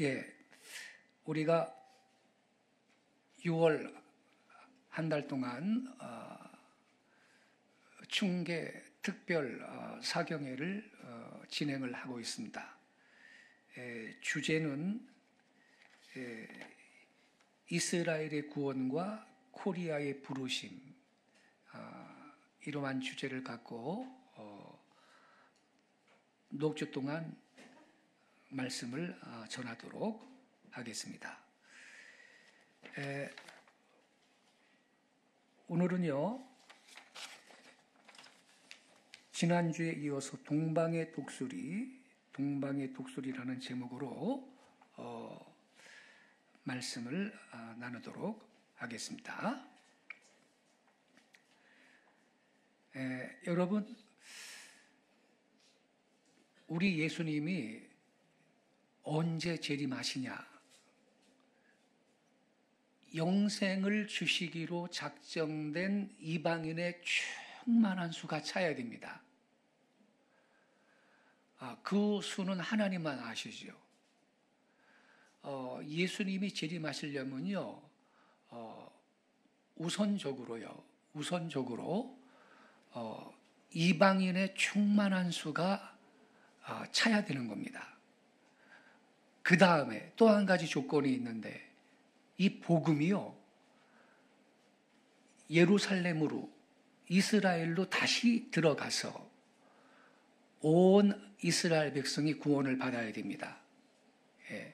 예, 우리가 6월 한 달 동안 충계 특별 사경회를 진행을 하고 있습니다. 주제는 이스라엘의 구원과 코리아의 부르심, 이러한 주제를 갖고 녹주 동안 말씀을 전하도록 하겠습니다. 오늘은요, 지난주에 이어서 동방의 독수리라는 제목으로 말씀을 나누도록 하겠습니다. 여러분, 우리 예수님이 언제 재림하시냐? 영생을 주시기로 작정된 이방인의 충만한 수가 차야 됩니다. 그 수는 하나님만 아시죠. 예수님이 재림하시려면요, 우선적으로 이방인의 충만한 수가 차야 되는 겁니다. 그 다음에 또 한 가지 조건이 있는데, 이 복음이요, 예루살렘으로, 이스라엘로 다시 들어가서 온 이스라엘 백성이 구원을 받아야 됩니다. 예.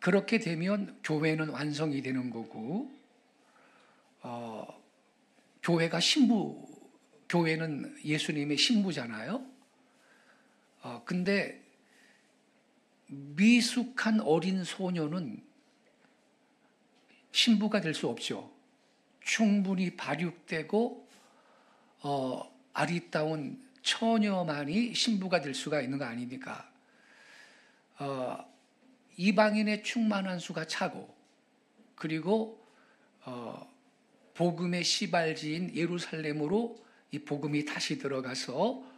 그렇게 되면 교회는 완성이 되는 거고, 교회는 예수님의 신부잖아요. 근데 미숙한 어린 소녀는 신부가 될 수 없죠. 충분히 발육되고 아리따운 처녀만이 신부가 될 수가 있는 거 아닙니까? 이방인의 충만한 수가 차고, 그리고 복음의 시발지인 예루살렘으로 이 복음이 다시 들어가서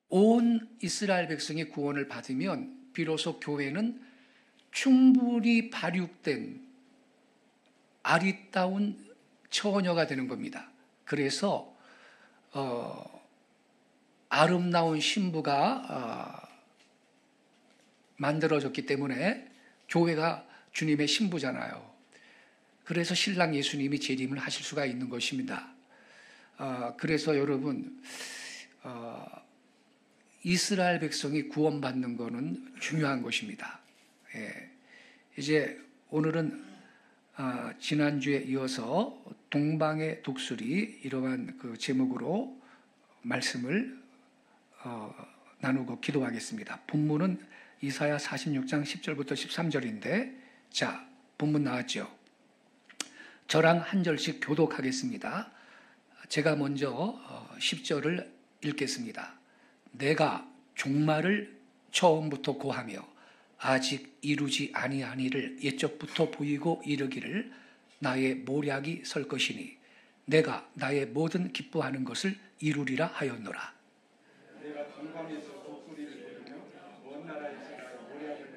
온 이스라엘 백성이 구원을 받으면 비로소 교회는 충분히 발육된 아리따운 처녀가 되는 겁니다. 그래서 아름다운 신부가 만들어졌기 때문에 교회가 주님의 신부잖아요. 그래서 신랑 예수님이 재림을 하실 수가 있는 것입니다. 그래서 여러분, 이스라엘 백성이 구원받는 것은 중요한 것입니다. 예. 이제 오늘은 지난주에 이어서 동방의 독수리, 이러한 그 제목으로 말씀을 나누고 기도하겠습니다. 본문은 이사야 46장 10절부터 13절인데, 자, 본문 나왔죠? 저랑 한 절씩 교독하겠습니다. 제가 먼저 10절을 읽겠습니다. 내가 종말을 처음부터 고하며 아직 이루지 아니한 일을 옛적부터 보이고 이르기를 나의 모략이 설 것이니 내가 나의 모든 기뻐하는 것을 이루리라 하였노라. 내가 동방에서 독수리를 들으며 먼 나라에서 나의 모략을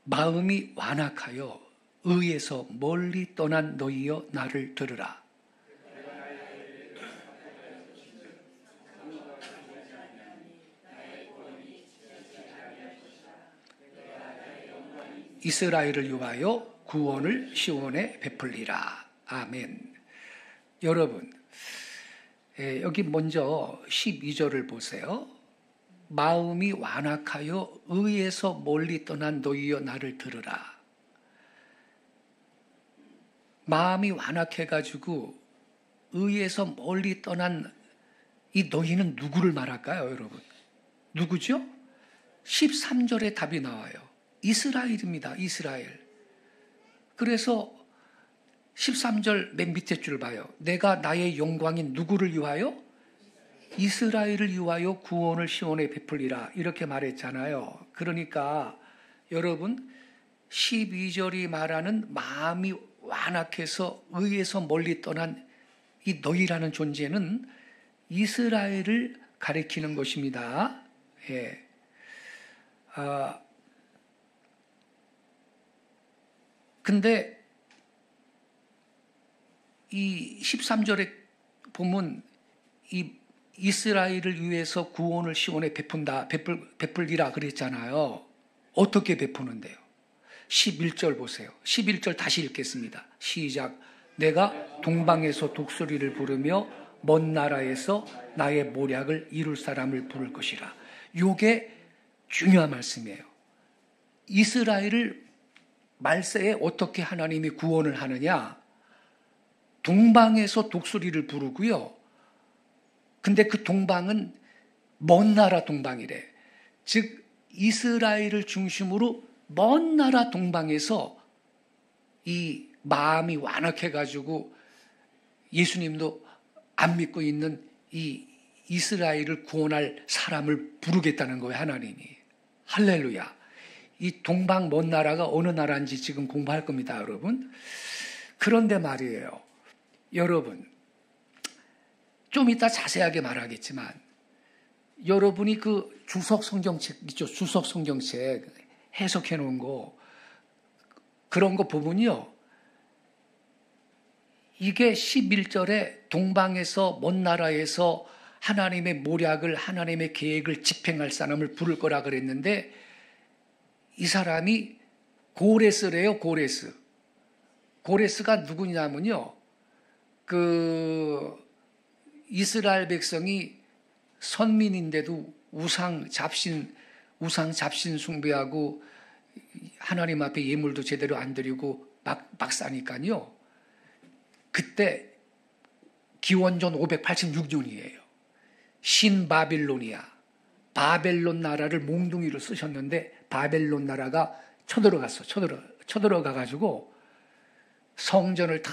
마음이 완악하여 의에서 멀리 떠난 너희여 나를 들으라. 이스라엘을 위하여 구원을 시온에 베풀리라. 아멘. 여러분, 여기 먼저 12절을 보세요. 마음이 완악하여 의에서 멀리 떠난 너희여 나를 들으라. 마음이 완악해가지고 의에서 멀리 떠난 이 너희는 누구를 말할까요, 여러분? 누구죠? 13절에 답이 나와요. 이스라엘입니다. 이스라엘. 그래서 13절 맨 밑에 줄 봐요. 내가 나의 영광인 누구를 위하여? 이스라엘을 위하여 구원을 시온에 베풀리라, 이렇게 말했잖아요. 그러니까 여러분, 12절이 말하는 마음이 완악해서 의에서 멀리 떠난 이 너희라는 존재는 이스라엘을 가리키는 것입니다. 예. 근데 이 13절에 보면 이 이스라엘을 위해서 구원을 시온에 베풀리라 그랬잖아요. 어떻게 베푸는데요? 11절 보세요. 11절 다시 읽겠습니다. 시작. 내가 동방에서 독수리를 부르며 먼 나라에서 나의 모략을 이룰 사람을 부를 것이라. 이게 중요한 말씀이에요. 이스라엘을 말세에 어떻게 하나님이 구원을 하느냐? 동방에서 독수리를 부르고요. 근데 그 동방은 먼 나라 동방이래. 즉 이스라엘을 중심으로 먼 나라 동방에서 이 마음이 완악해가지고 예수님도 안 믿고 있는 이 이스라엘을 구원할 사람을 부르겠다는 거예요, 하나님이. 할렐루야. 이 동방 먼 나라가 어느 나라인지 지금 공부할 겁니다, 여러분. 그런데 말이에요. 여러분, 좀 이따 자세하게 말하겠지만 여러분이 그 주석 성경책 있죠? 주석 성경책 해석해 놓은 거 그런 거 보면요. 이게 11절에 동방에서 먼 나라에서 하나님의 모략을 하나님의 계획을 집행할 사람을 부를 거라 그랬는데 이 사람이 고레스래요. 고레스가 누구냐면요. 그 이스라엘 백성이 선민인데도 우상 잡신 숭배하고 하나님 앞에 예물도 제대로 안 드리고 막 사니까요. 그때 기원전 586년이에요. 신바빌로니아, 바벨론 나라를 몽둥이로 쓰셨는데 바벨론 나라가 쳐들어가가지고 성전을 다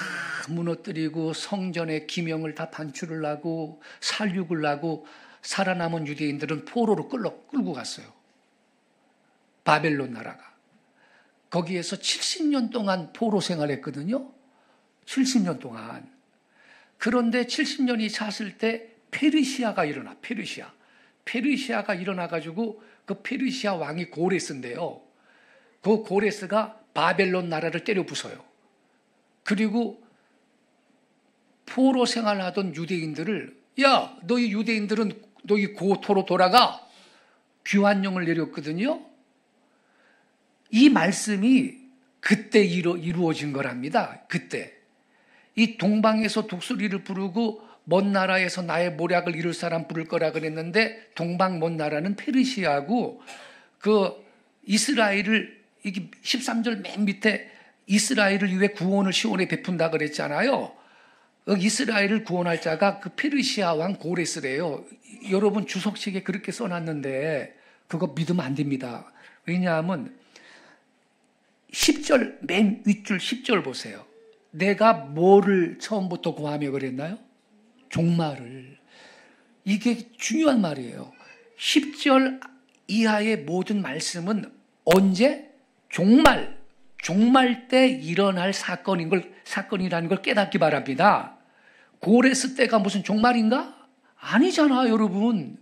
무너뜨리고 성전의 기명을 다 반출을 하고 살육을 하고 살아남은 유대인들은 포로로 끌고 갔어요. 바벨론 나라가. 거기에서 70년 동안 포로 생활했거든요. 70년 동안. 그런데 70년이 찼을 때 페르시아가 일어나. 페르시아가 일어나가지고 그 페르시아 왕이 고레스인데요. 그 고레스가 바벨론 나라를 때려 부숴요. 그리고 포로 생활하던 유대인들을 야, 너희 유대인들은 너희 고토로 돌아가. 귀환령을 내렸거든요. 이 말씀이 그때 이루어진 거랍니다. 그때. 이 동방에서 독수리를 부르고 먼 나라에서 나의 모략을 이룰 사람 부를 거라 그랬는데 동방 먼 나라는 페르시아고 그 이스라엘을 이게 13절 맨 밑에 이스라엘을 위해 구원을 시온에 베푼다 그랬잖아요. 이스라엘을 구원할 자가 그 페르시아 왕 고레스래요. 여러분 주석책에 그렇게 써놨는데 그거 믿으면 안 됩니다. 왜냐하면 10절 맨 윗줄 10절 보세요. 내가 뭐를 처음부터 고하며 그랬나요? 종말을. 이게 중요한 말이에요. 10절 이하의 모든 말씀은 언제? 종말 때 일어날 사건이라는 걸 깨닫기 바랍니다. 고레스 때가 무슨 종말인가? 아니잖아, 여러분.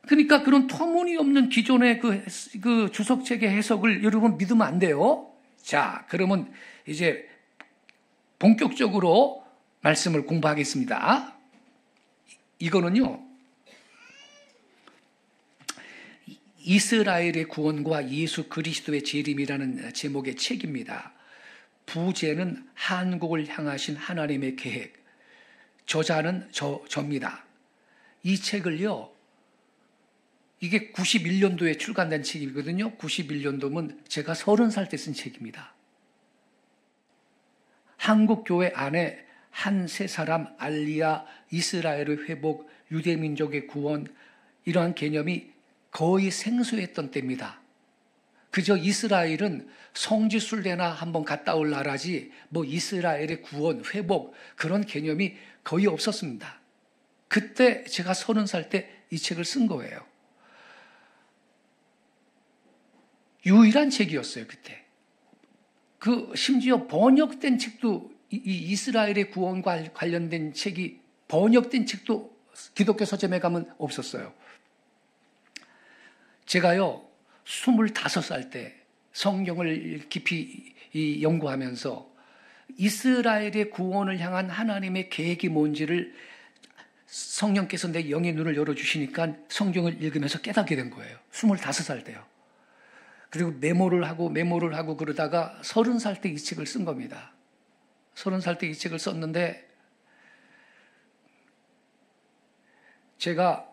그러니까 그런 터무니없는 기존의 그 주석책의 해석을 여러분 믿으면 안 돼요. 자, 그러면 이제 본격적으로 말씀을 공부하겠습니다. 이거는요, 이스라엘의 구원과 예수 그리스도의 재림이라는 제목의 책입니다. 부제는 한국을 향하신 하나님의 계획, 저자는 저입니다. 이 책을요, 이게 91년도에 출간된 책이거든요. 91년도면 제가 30살 때 쓴 책입니다. 한국 교회 안에 한 세 사람, 알리야, 이스라엘의 회복, 유대민족의 구원, 이러한 개념이 거의 생소했던 때입니다. 그저 이스라엘은 성지순례나 한번 갔다 올 나라지 뭐 이스라엘의 구원, 회복 그런 개념이 거의 없었습니다. 그때 제가 30살 때 이 책을 쓴 거예요. 유일한 책이었어요, 그때. 심지어 번역된 책도, 이 이스라엘의 구원과 관련된 책이 번역된 책도 기독교 서점에 가면 없었어요. 제가요, 25살 때 성경을 깊이 연구하면서 이스라엘의 구원을 향한 하나님의 계획이 뭔지를 성령께서 내 영의 눈을 열어주시니까 성경을 읽으면서 깨닫게 된 거예요. 25살 때요. 그리고 메모를 하고 그러다가 30살 때 이 책을 쓴 겁니다. 30살 때 이 책을 썼는데 제가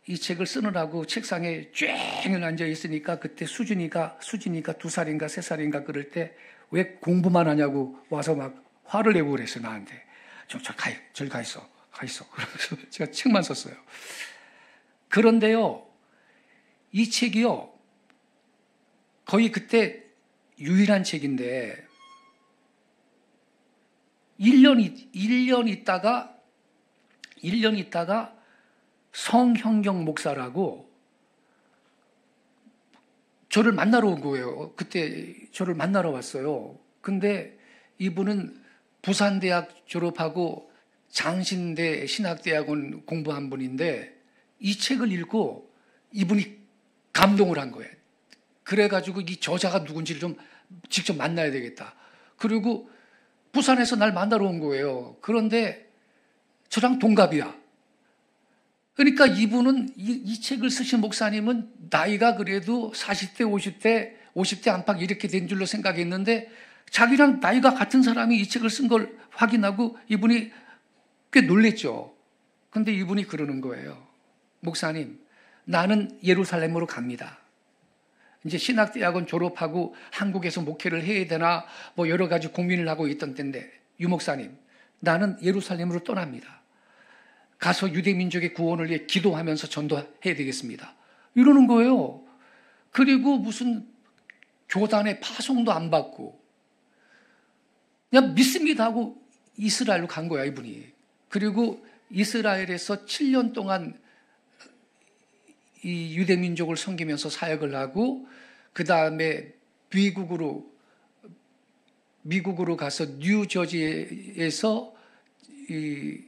이 책을 쓰느라고 책상에 쫙 앉아 있으니까 그때 수진이가 2살인가 3살인가 그럴 때 왜 공부만 하냐고 와서 막 화를 내고 그랬어요, 나한테. 저리 가 있어. 그래서 제가 책만 썼어요. 그런데요, 이 책이요, 거의 그때 유일한 책인데 1년 있다가 성형경 목사라고 저를 만나러 온 거예요. 그때 저를 만나러 왔어요. 근데 이분은 부산대학 졸업하고 장신대 신학대학원 공부한 분인데 이 책을 읽고 이분이 감동을 한 거예요. 그래가지고 이 저자가 누군지를 좀 직접 만나야 되겠다. 그리고 부산에서 날 만나러 온 거예요. 그런데 저랑 동갑이야. 그러니까 이분은 이 책을 쓰신 목사님은 나이가 그래도 40대, 50대 안팎 이렇게 된 줄로 생각했는데 자기랑 나이가 같은 사람이 이 책을 쓴 걸 확인하고 이분이 꽤 놀랬죠. 근데 이분이 그러는 거예요. 목사님, 나는 예루살렘으로 갑니다. 이제 신학대학원 졸업하고 한국에서 목회를 해야 되나 뭐 여러 가지 고민을 하고 있던 때인데 유 목사님, 나는 예루살렘으로 떠납니다. 가서 유대민족의 구원을 위해 기도하면서 전도해야 되겠습니다. 이러는 거예요. 그리고 무슨 교단의 파송도 안 받고 그냥 믿습니다 하고 이스라엘로 간 거야, 이분이. 그리고 이스라엘에서 7년 동안 이 유대민족을 섬기면서 사역을 하고 그 다음에 미국으로 가서 뉴저지에서 이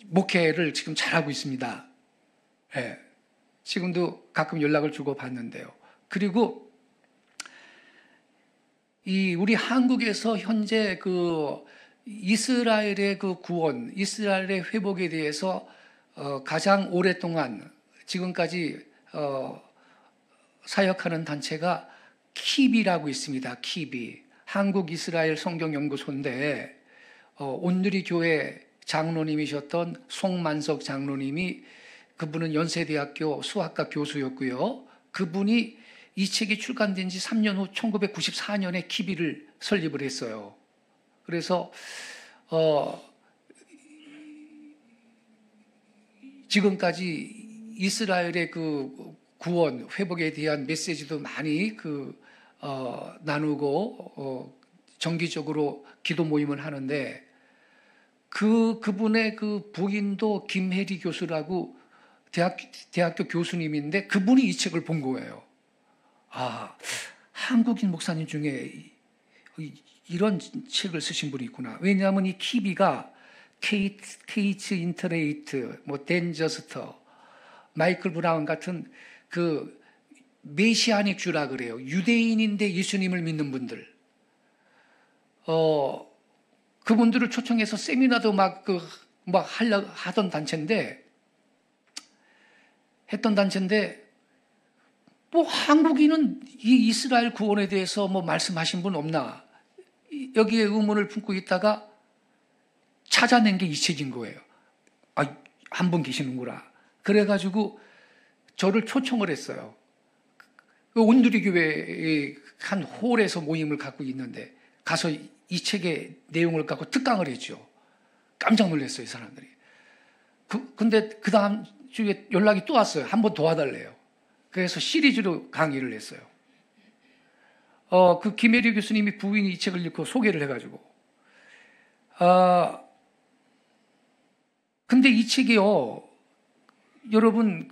목회를 지금 잘하고 있습니다. 네. 지금도 가끔 연락을 주고 받는데요. 그리고 우리 한국에서 현재 이스라엘의 구원, 이스라엘의 회복에 대해서 가장 오랫동안 지금까지 사역하는 단체가 키비라고 있습니다. 키비. 한국 이스라엘 성경연구소인데 온누리 교회 장로님이셨던 송만석 장로님이, 그분은 연세대학교 수학과 교수였고요. 그분이 이 책이 출간된 지 3년 후 1994년에 키비를 설립을 했어요. 그래서 지금까지 이스라엘의 구원, 회복에 대한 메시지도 많이 나누고 정기적으로 기도 모임을 하는데 그분의 부인도 김혜리 교수라고 대학교 교수님인데 그분이 이 책을 본 거예요. 아, 한국인 목사님 중에 이런 책을 쓰신 분이 있구나. 왜냐하면 이 키비가 케이츠 인터레이트, 댄저스터, 마이클 브라운 같은 메시아닉 주라 그래요. 유대인인데 예수님을 믿는 분들. 그분들을 초청해서 세미나도 하던 단체인데, 한국인은 이 이스라엘 구원에 대해서 말씀하신 분 없나? 여기에 의문을 품고 있다가 찾아낸 게 이 책인 거예요. 한 분 계시는구나. 그래가지고 저를 초청을 했어요. 온누리 교회의 한 홀에서 모임을 갖고 있는데 가서 이 책의 내용을 갖고 특강을 했죠. 깜짝 놀랐어요, 이 사람들이. 근데 그 다음 주에 연락이 또 왔어요. 한 번 도와달래요. 그래서 시리즈로 강의를 했어요. 김혜리 교수님이 부인이 이 책을 읽고 소개를 해가지고. 근데 이 책이요, 여러분,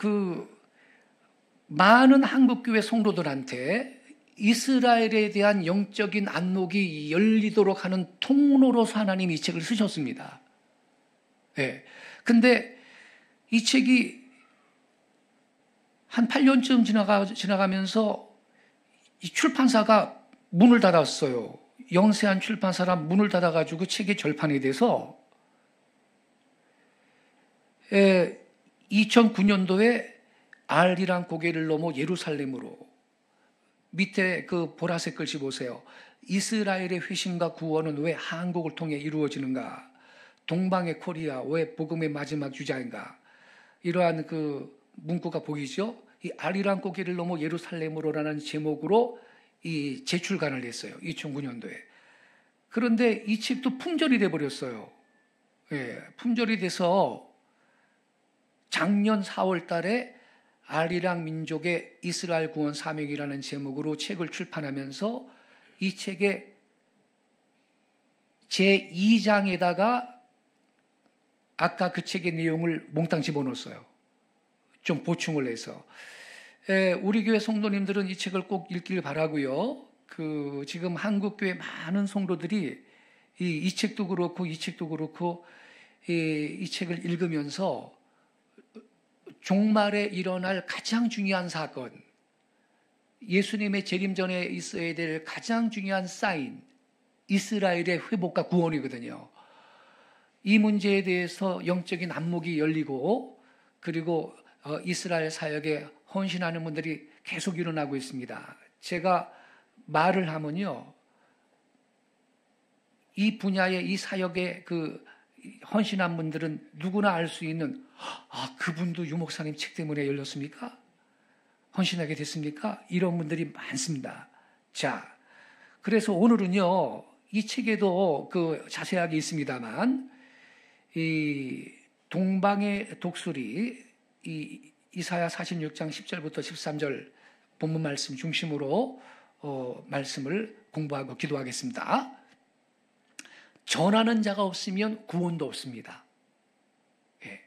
많은 한국교회 성도들한테 이스라엘에 대한 영적인 안목이 열리도록 하는 통로로서 하나님이 이 책을 쓰셨습니다. 예. 근데 이 책이 한 8년쯤 지나가면서 이 출판사가 문을 닫았어요. 영세한 출판사라 문을 닫아가지고 책이 절판이 돼서 2009년도에 알이란 고개를 넘어 예루살렘으로, 밑에 그 보라색 글씨 보세요. 이스라엘의 회심과 구원은 왜 한국을 통해 이루어지는가? 동방의 코리아 왜 복음의 마지막 유자인가? 이러한 그 문구가 보이죠? 이 알이란 고개를 넘어 예루살렘으로라는 제목으로 이 재출간을 했어요. 2009년도에. 그런데 이 책도 품절이 돼버렸어요. 예, 품절이 돼서 작년 4월 달에 알이랑 민족의 이스라엘 구원 사명이라는 제목으로 책을 출판하면서 이 책의 제2장에다가 아까 그 책의 내용을 몽땅 집어넣었어요. 좀 보충을 해서. 우리 교회 성도님들은 이 책을 꼭 읽길 바라고요. 지금 한국교회 많은 성도들이 이 책도 그렇고 이 책도 그렇고 이 책을 읽으면서 종말에 일어날 가장 중요한 사건, 예수님의 재림 전에 있어야 될 가장 중요한 사인, 이스라엘의 회복과 구원이거든요. 이 문제에 대해서 영적인 안목이 열리고, 그리고 이스라엘 사역에 헌신하는 분들이 계속 일어나고 있습니다. 제가 말을 하면요, 이 분야의 이 사역에 헌신한 분들은 누구나 알 수 있는, 그분도 유 목사님 책 때문에 열렸습니까? 헌신하게 됐습니까? 이런 분들이 많습니다. 자, 그래서 오늘은요, 이 책에도 자세하게 있습니다만, 이 동방의 독수리, 이사야 46장 10절부터 13절 본문 말씀 중심으로 말씀을 공부하고 기도하겠습니다. 전하는 자가 없으면 구원도 없습니다. 예.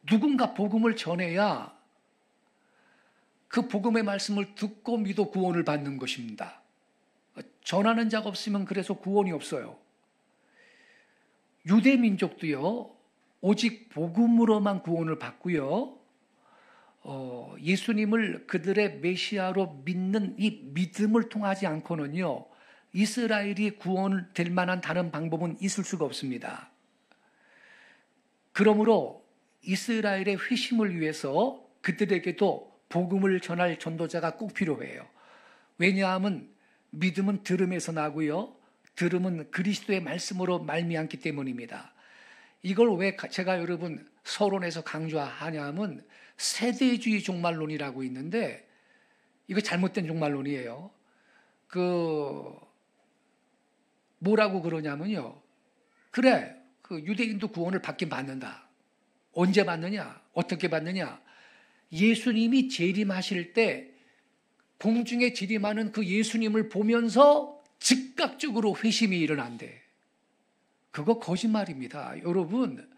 누군가 복음을 전해야 그 복음의 말씀을 듣고 믿어 구원을 받는 것입니다. 전하는 자가 없으면 그래서 구원이 없어요. 유대 민족도요, 오직 복음으로만 구원을 받고요, 예수님을 그들의 메시아로 믿는 이 믿음을 통하지 않고는요, 이스라엘이 구원될 만한 다른 방법은 있을 수가 없습니다. 그러므로 이스라엘의 회심을 위해서 그들에게도 복음을 전할 전도자가 꼭 필요해요. 왜냐하면 믿음은 들음에서 나고요, 들음은 그리스도의 말씀으로 말미암기 때문입니다. 이걸 왜 제가 여러분 서론에서 강조하냐 하면 세대주의 종말론이라고 있는데, 이거 잘못된 종말론이에요. 뭐라고 그러냐면요, 그래, 유대인도 구원을 받긴 받는다. 언제 받느냐? 어떻게 받느냐? 예수님이 재림하실 때 공중에 재림하는 그 예수님을 보면서 즉각적으로 회심이 일어난대. 그거 거짓말입니다. 여러분,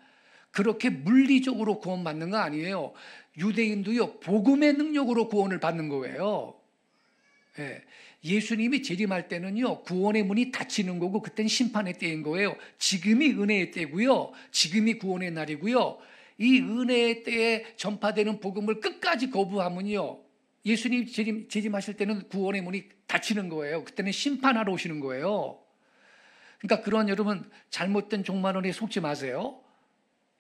그렇게 물리적으로 구원받는 거 아니에요. 유대인도요, 복음의 능력으로 구원을 받는 거예요. 예. 예수님이 재림할 때는요, 구원의 문이 닫히는 거고, 그때는 심판의 때인 거예요. 지금이 은혜의 때고요, 지금이 구원의 날이고요. 이 은혜의 때에 전파되는 복음을 끝까지 거부하면요, 예수님 재림하실 때는 구원의 문이 닫히는 거예요. 그때는 심판하러 오시는 거예요. 그러니까 그런 여러분 잘못된 종말론에 속지 마세요.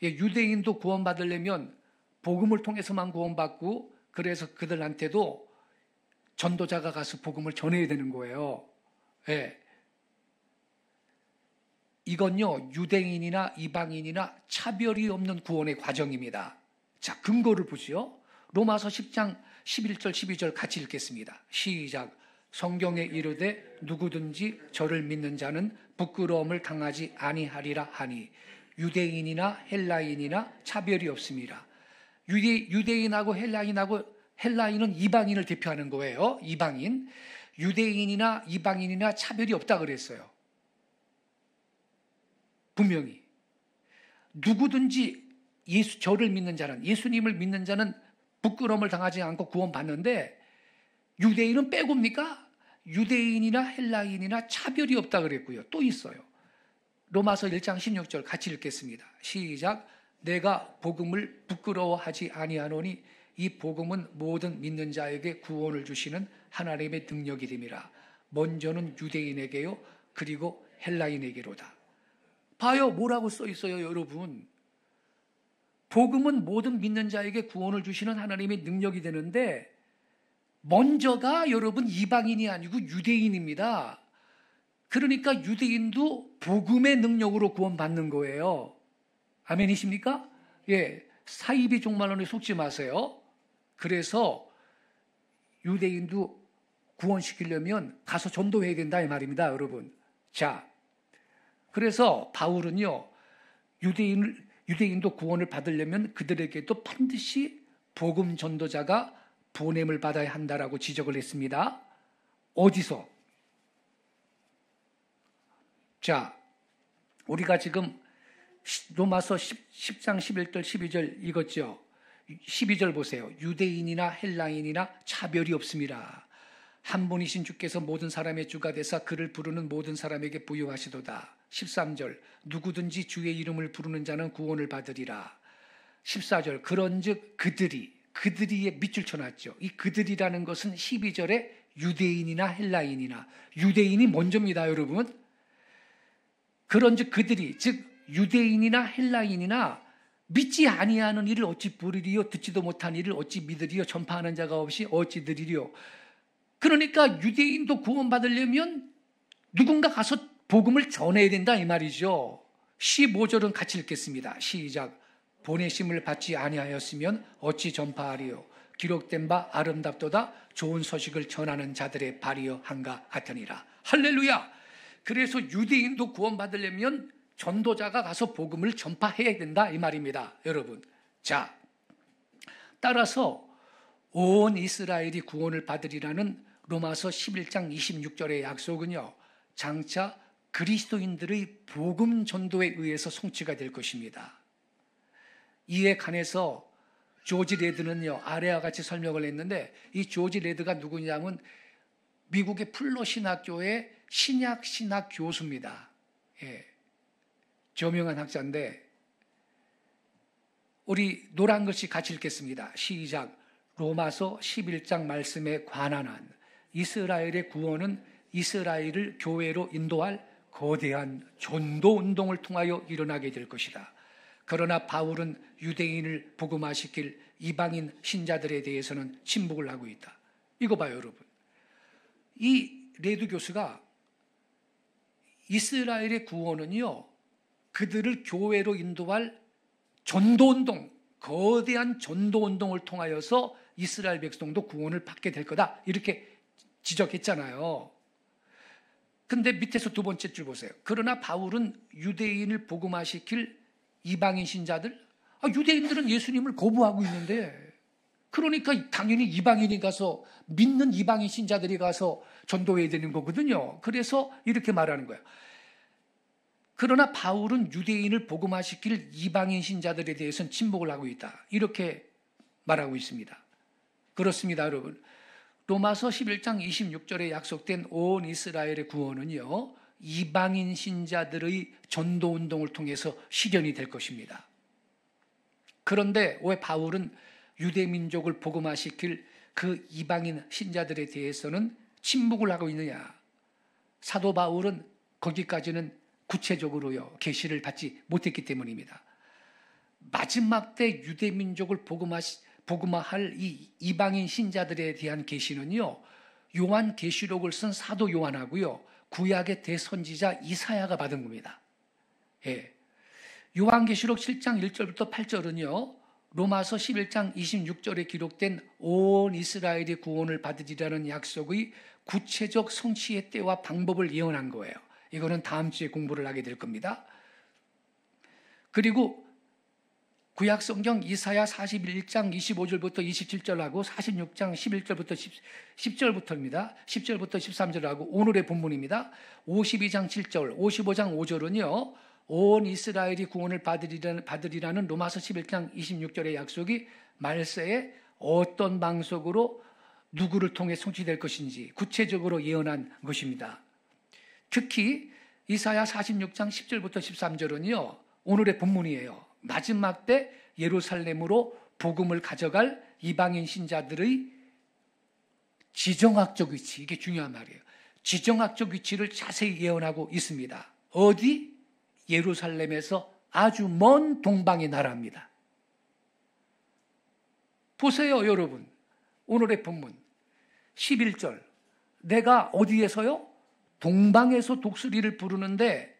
유대인도 구원받으려면 복음을 통해서만 구원받고, 그래서 그들한테도 전도자가 가서 복음을 전해야 되는 거예요. 예. 이건요, 유대인이나 이방인이나 차별이 없는 구원의 과정입니다. 자, 근거를 보시오. 로마서 10장 11절 12절 같이 읽겠습니다. 시작. 성경에 이르되 누구든지 저를 믿는 자는 부끄러움을 당하지 아니하리라 하니 유대인이나 헬라인이나 차별이 없습니다. 유대인하고 헬라인은 이방인을 대표하는 거예요. 이방인. 유대인이나 이방인이나 차별이 없다 그랬어요. 분명히. 누구든지 저를 믿는 자는, 예수님을 믿는 자는 부끄러움을 당하지 않고 구원받는데, 유대인은 빼고입니까? 유대인이나 헬라인이나 차별이 없다 그랬고요. 또 있어요. 로마서 1장 16절 같이 읽겠습니다. 시작. 내가 복음을 부끄러워하지 아니하노니 이 복음은 모든 믿는 자에게 구원을 주시는 하나님의 능력이 됨이라. 먼저는 유대인에게요, 그리고 헬라인에게로다. 봐요, 뭐라고 써 있어요, 여러분. 복음은 모든 믿는 자에게 구원을 주시는 하나님의 능력이 되는데 먼저가 여러분 이방인이 아니고 유대인입니다. 그러니까 유대인도 복음의 능력으로 구원받는 거예요. 아멘이십니까? 예, 사이비 종말론에 속지 마세요. 그래서 유대인도 구원시키려면 가서 전도해야 된다 이 말입니다, 여러분. 자, 그래서 바울은요, 유대인도 구원을 받으려면 그들에게도 반드시 복음 전도자가 보냄을 받아야 한다라고 지적을 했습니다. 어디서? 자, 우리가 지금 로마서 10장 11절 12절 읽었죠. 12절 보세요. 유대인이나 헬라인이나 차별이 없습니다. 한 분이신 주께서 모든 사람의 주가 되사 그를 부르는 모든 사람에게 부유하시도다. 13절 누구든지 주의 이름을 부르는 자는 구원을 받으리라. 14절 그런즉 그들이에 밑줄 쳐놨죠. 이 그들이라는 것은 12절에 유대인이나 헬라인이나 유대인이 먼저입니다, 여러분. 그런즉 그들이 즉 유대인이나 헬라인이나 믿지 아니하는 이를 어찌 부르리요 듣지도 못한 이를 어찌 믿으리요 전파하는 자가 없이 어찌 들으리요. 그러니까 유대인도 구원받으려면 누군가 가서 복음을 전해야 된다 이 말이죠. 15절은 같이 읽겠습니다. 시작. 보내심을 받지 아니하였으면 어찌 전파하리요. 기록된 바 아름답도다 좋은 소식을 전하는 자들의 발이여 한가 같으니라. 할렐루야. 그래서 유대인도 구원받으려면 전도자가 가서 복음을 전파해야 된다 이 말입니다, 여러분. 자, 따라서 온 이스라엘이 구원을 받으리라는 로마서 11장 26절의 약속은요, 장차 그리스도인들의 복음 전도에 의해서 성취가 될 것입니다. 이에 관해서 조지 레드는요, 아래와 같이 설명을 했는데, 이 조지 레드가 누구냐면 미국의 플러 신학교의 신약 교수입니다. 예, 저명한 학자인데, 우리 노란 글씨 같이 읽겠습니다. 시작. 로마서 11장 말씀에 관한 한 이스라엘의 구원은 이스라엘을 교회로 인도할 거대한 전도 운동을 통하여 일어나게 될 것이다. 그러나 바울은 유대인을 복음화시킬 이방인 신자들에 대해서는 침묵을 하고 있다. 이거 봐요, 여러분. 이 레드 교수가 이스라엘의 구원은요, 그들을 교회로 인도할 전도운동, 거대한 전도운동을 통하여서 이스라엘 백성도 구원을 받게 될 거다. 이렇게 지적했잖아요. 근데 밑에서 두 번째 줄 보세요. 그러나 바울은 유대인을 복음화시킬 이방인 신자들, 유대인들은 예수님을 거부하고 있는데, 그러니까 당연히 이방인이 가서, 믿는 이방인 신자들이 가서 전도해야 되는 거거든요. 그래서 이렇게 말하는 거예요. 그러나 바울은 유대인을 복음화시킬 이방인 신자들에 대해서는 침묵을 하고 있다. 이렇게 말하고 있습니다. 그렇습니다, 여러분. 로마서 11장 26절에 약속된 온 이스라엘의 구원은요, 이방인 신자들의 전도운동을 통해서 실현이 될 것입니다. 그런데 왜 바울은 유대민족을 복음화시킬 그 이방인 신자들에 대해서는 침묵을 하고 있느냐? 사도 바울은 거기까지는 구체적으로요, 계시를 받지 못했기 때문입니다. 마지막 때 유대민족을 복음화할 이 이방인 신자들에 대한 계시는요, 요한 계시록을 쓴 사도 요한하고요, 구약의 대선지자 이사야가 받은 겁니다. 예. 요한계시록 7장 1절부터 8절은요, 로마서 11장 26절에 기록된 온 이스라엘이 구원을 받으리라는 약속의 구체적 성취의 때와 방법을 예언한 거예요. 이거는 다음 주에 공부를 하게 될 겁니다. 그리고 구약성경 이사야 41장 25절부터 27절하고 46장 11절부터 10절부터입니다. 10절부터 13절하고 오늘의 본문입니다. 52장 7절, 55장 5절은요, 온 이스라엘이 구원을 받으리라는 로마서 11장 26절의 약속이 말세에 어떤 방식으로 누구를 통해 성취될 것인지 구체적으로 예언한 것입니다. 특히 이사야 46장 10절부터 13절은요, 오늘의 본문이에요. 마지막 때 예루살렘으로 복음을 가져갈 이방인 신자들의 지정학적 위치, 이게 중요한 말이에요. 지정학적 위치를 자세히 예언하고 있습니다. 어디? 예루살렘에서 아주 먼 동방의 나라입니다. 보세요, 여러분. 오늘의 본문 11절. 내가 어디에서요? 동방에서 독수리를 부르는데,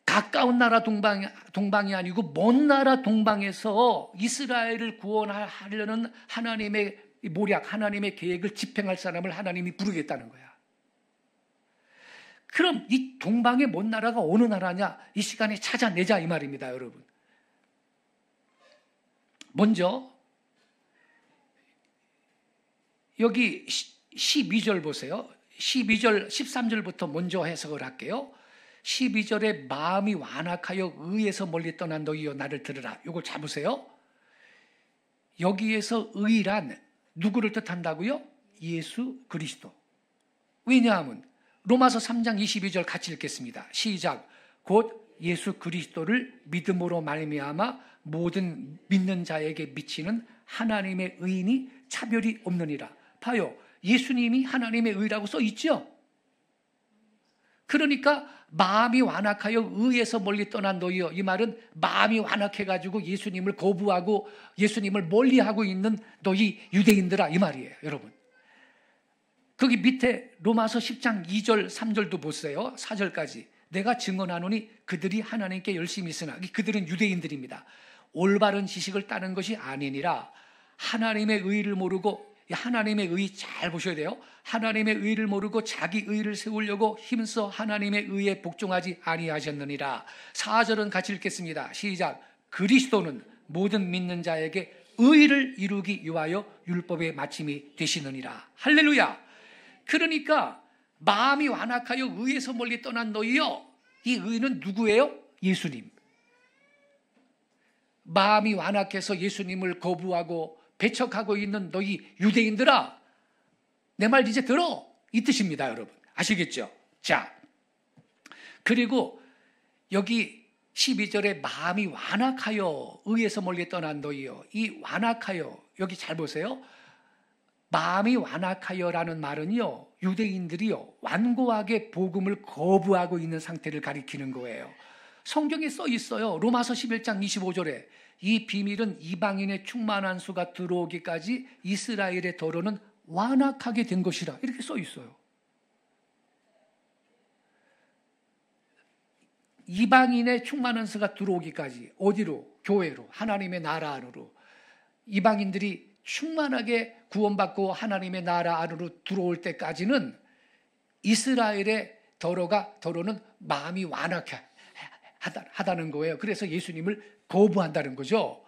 가까운 나라 동방이 아니고 먼 나라 동방에서 이스라엘을 구원하려는 하나님의 모략, 하나님의 계획을 집행할 사람을 하나님이 부르겠다는 거야. 그럼 이 동방의 먼 나라가 어느 나라냐? 이 시간에 찾아내자 이 말입니다, 여러분. 먼저 여기 12절 보세요. 12절, 13절부터 먼저 해석을 할게요. 12절에 마음이 완악하여 의에서 멀리 떠난 너희여 나를 들으라. 이걸 잡으세요. 여기에서 의란 누구를 뜻한다고요? 예수 그리스도. 왜냐하면 로마서 3장 22절 같이 읽겠습니다. 시작. 곧 예수 그리스도를 믿음으로 말미암아 모든 믿는 자에게 미치는 하나님의 의인이 차별이 없느니라. 봐요. 예수님이 하나님의 의라고 써 있죠? 그러니까 마음이 완악하여 의에서 멀리 떠난 너희여, 이 말은 마음이 완악해가지고 예수님을 거부하고 예수님을 멀리하고 있는 너희 유대인들아, 이 말이에요, 여러분. 거기 밑에 로마서 10장 2절 3절도 보세요. 4절까지. 내가 증언하노니 그들이 하나님께 열심히 있으나, 그들은 유대인들입니다. 올바른 지식을 따른 것이 아니니라. 하나님의 의를 모르고, 하나님의 의 잘 보셔야 돼요. 하나님의 의를 모르고 자기 의를 세우려고 힘써 하나님의 의에 복종하지 아니하셨느니라. 4절은 같이 읽겠습니다. 시작. 그리스도는 모든 믿는 자에게 의를 이루기 위하여 율법의 마침이 되시느니라. 할렐루야. 그러니까 마음이 완악하여 의에서 멀리 떠난 너희여, 이 의는 누구예요? 예수님. 마음이 완악해서 예수님을 거부하고 배척하고 있는 너희 유대인들아, 내 말 이제 들어, 이 뜻입니다, 여러분. 아시겠죠? 자, 그리고 여기 12절에 마음이 완악하여 의에서 멀리 떠난 너희여, 이 완악하여, 여기 잘 보세요. 마음이 완악하여라는 말은요, 유대인들이요 완고하게 복음을 거부하고 있는 상태를 가리키는 거예요. 성경에 써 있어요. 로마서 11장 25절에 이 비밀은 이방인의 충만한 수가 들어오기까지 이스라엘의 더러는 완악하게 된 것이라, 이렇게 써 있어요. 이방인의 충만한 수가 들어오기까지 어디로? 교회로, 하나님의 나라 안으로. 이방인들이 충만하게 구원받고 하나님의 나라 안으로 들어올 때까지는 이스라엘의 더러는 마음이 완악하다는 거예요. 그래서 예수님을 거부한다는 거죠.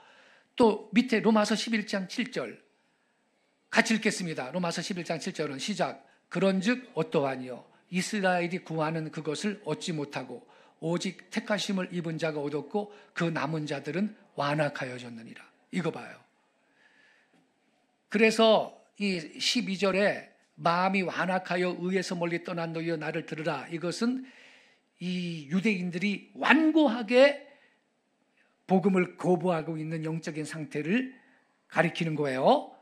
또 밑에 로마서 11장 7절 같이 읽겠습니다. 로마서 11장 7절은 시작. 그런즉 어떠하니요? 이스라엘이 구하는 그것을 얻지 못하고 오직 택하심을 입은 자가 얻었고 그 남은 자들은 완악하여졌느니라. 이거 봐요. 그래서 이 12절에 마음이 완악하여 의에서 멀리 떠난 너희여 나를 들으라, 이것은 이 유대인들이 완고하게 복음을 거부하고 있는 영적인 상태를 가리키는 거예요.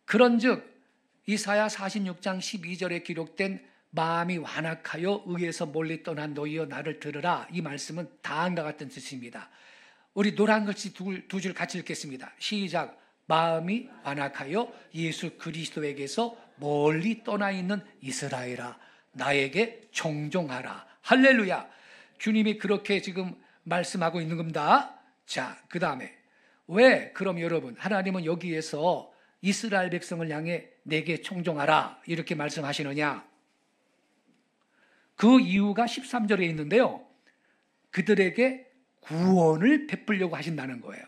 그런즉 이사야 46장 12절에 기록된 마음이 완악하여 의에서 멀리 떠난 너희여 나를 들으라, 이 말씀은 다음과 같은 뜻입니다. 우리 노란 글씨 두 줄 같이 읽겠습니다. 시작. 마음이 완악하여 예수 그리스도에게서 멀리 떠나 있는 이스라엘아, 나에게 청종하라. 할렐루야. 주님이 그렇게 지금 말씀하고 있는 겁니다. 자, 그 다음에 왜 그럼 여러분 하나님은 여기에서 이스라엘 백성을 향해 내게 청종하라 이렇게 말씀하시느냐? 그 이유가 13절에 있는데요, 그들에게 구원을 베풀려고 하신다는 거예요.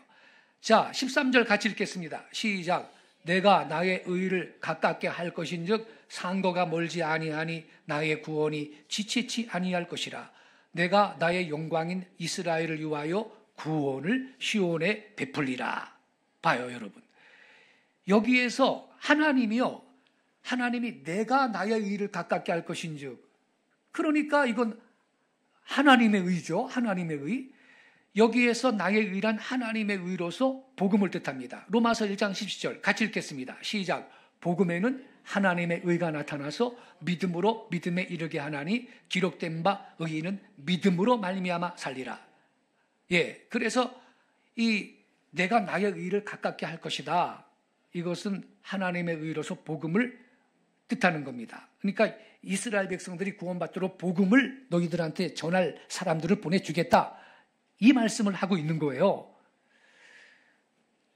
자, 13절 같이 읽겠습니다. 시작. 내가 나의 의를 가깝게 할 것인즉 상거가 멀지 아니하니 나의 구원이 지체치 아니할 것이라. 내가 나의 영광인 이스라엘을 위하여 구원을 시온에 베풀리라. 봐요, 여러분. 여기에서 하나님이요. 하나님이 내가 나의 의를 가깝게 할 것인즉. 그러니까 이건 하나님의 의죠. 하나님의 의. 여기에서 나의 의란 하나님의 의로서 복음을 뜻합니다. 로마서 1장 17절 같이 읽겠습니다. 시작. 복음에는 하나님의 의가 나타나서 믿음으로 믿음에 이르게 하나니 기록된 바 의인은 믿음으로 말미암아 살리라. 예, 그래서 이 내가 나의 의를 가깝게 할 것이다. 이것은 하나님의 의로서 복음을 뜻하는 겁니다. 그러니까 이스라엘 백성들이 구원받도록 복음을 너희들한테 전할 사람들을 보내주겠다. 이 말씀을 하고 있는 거예요.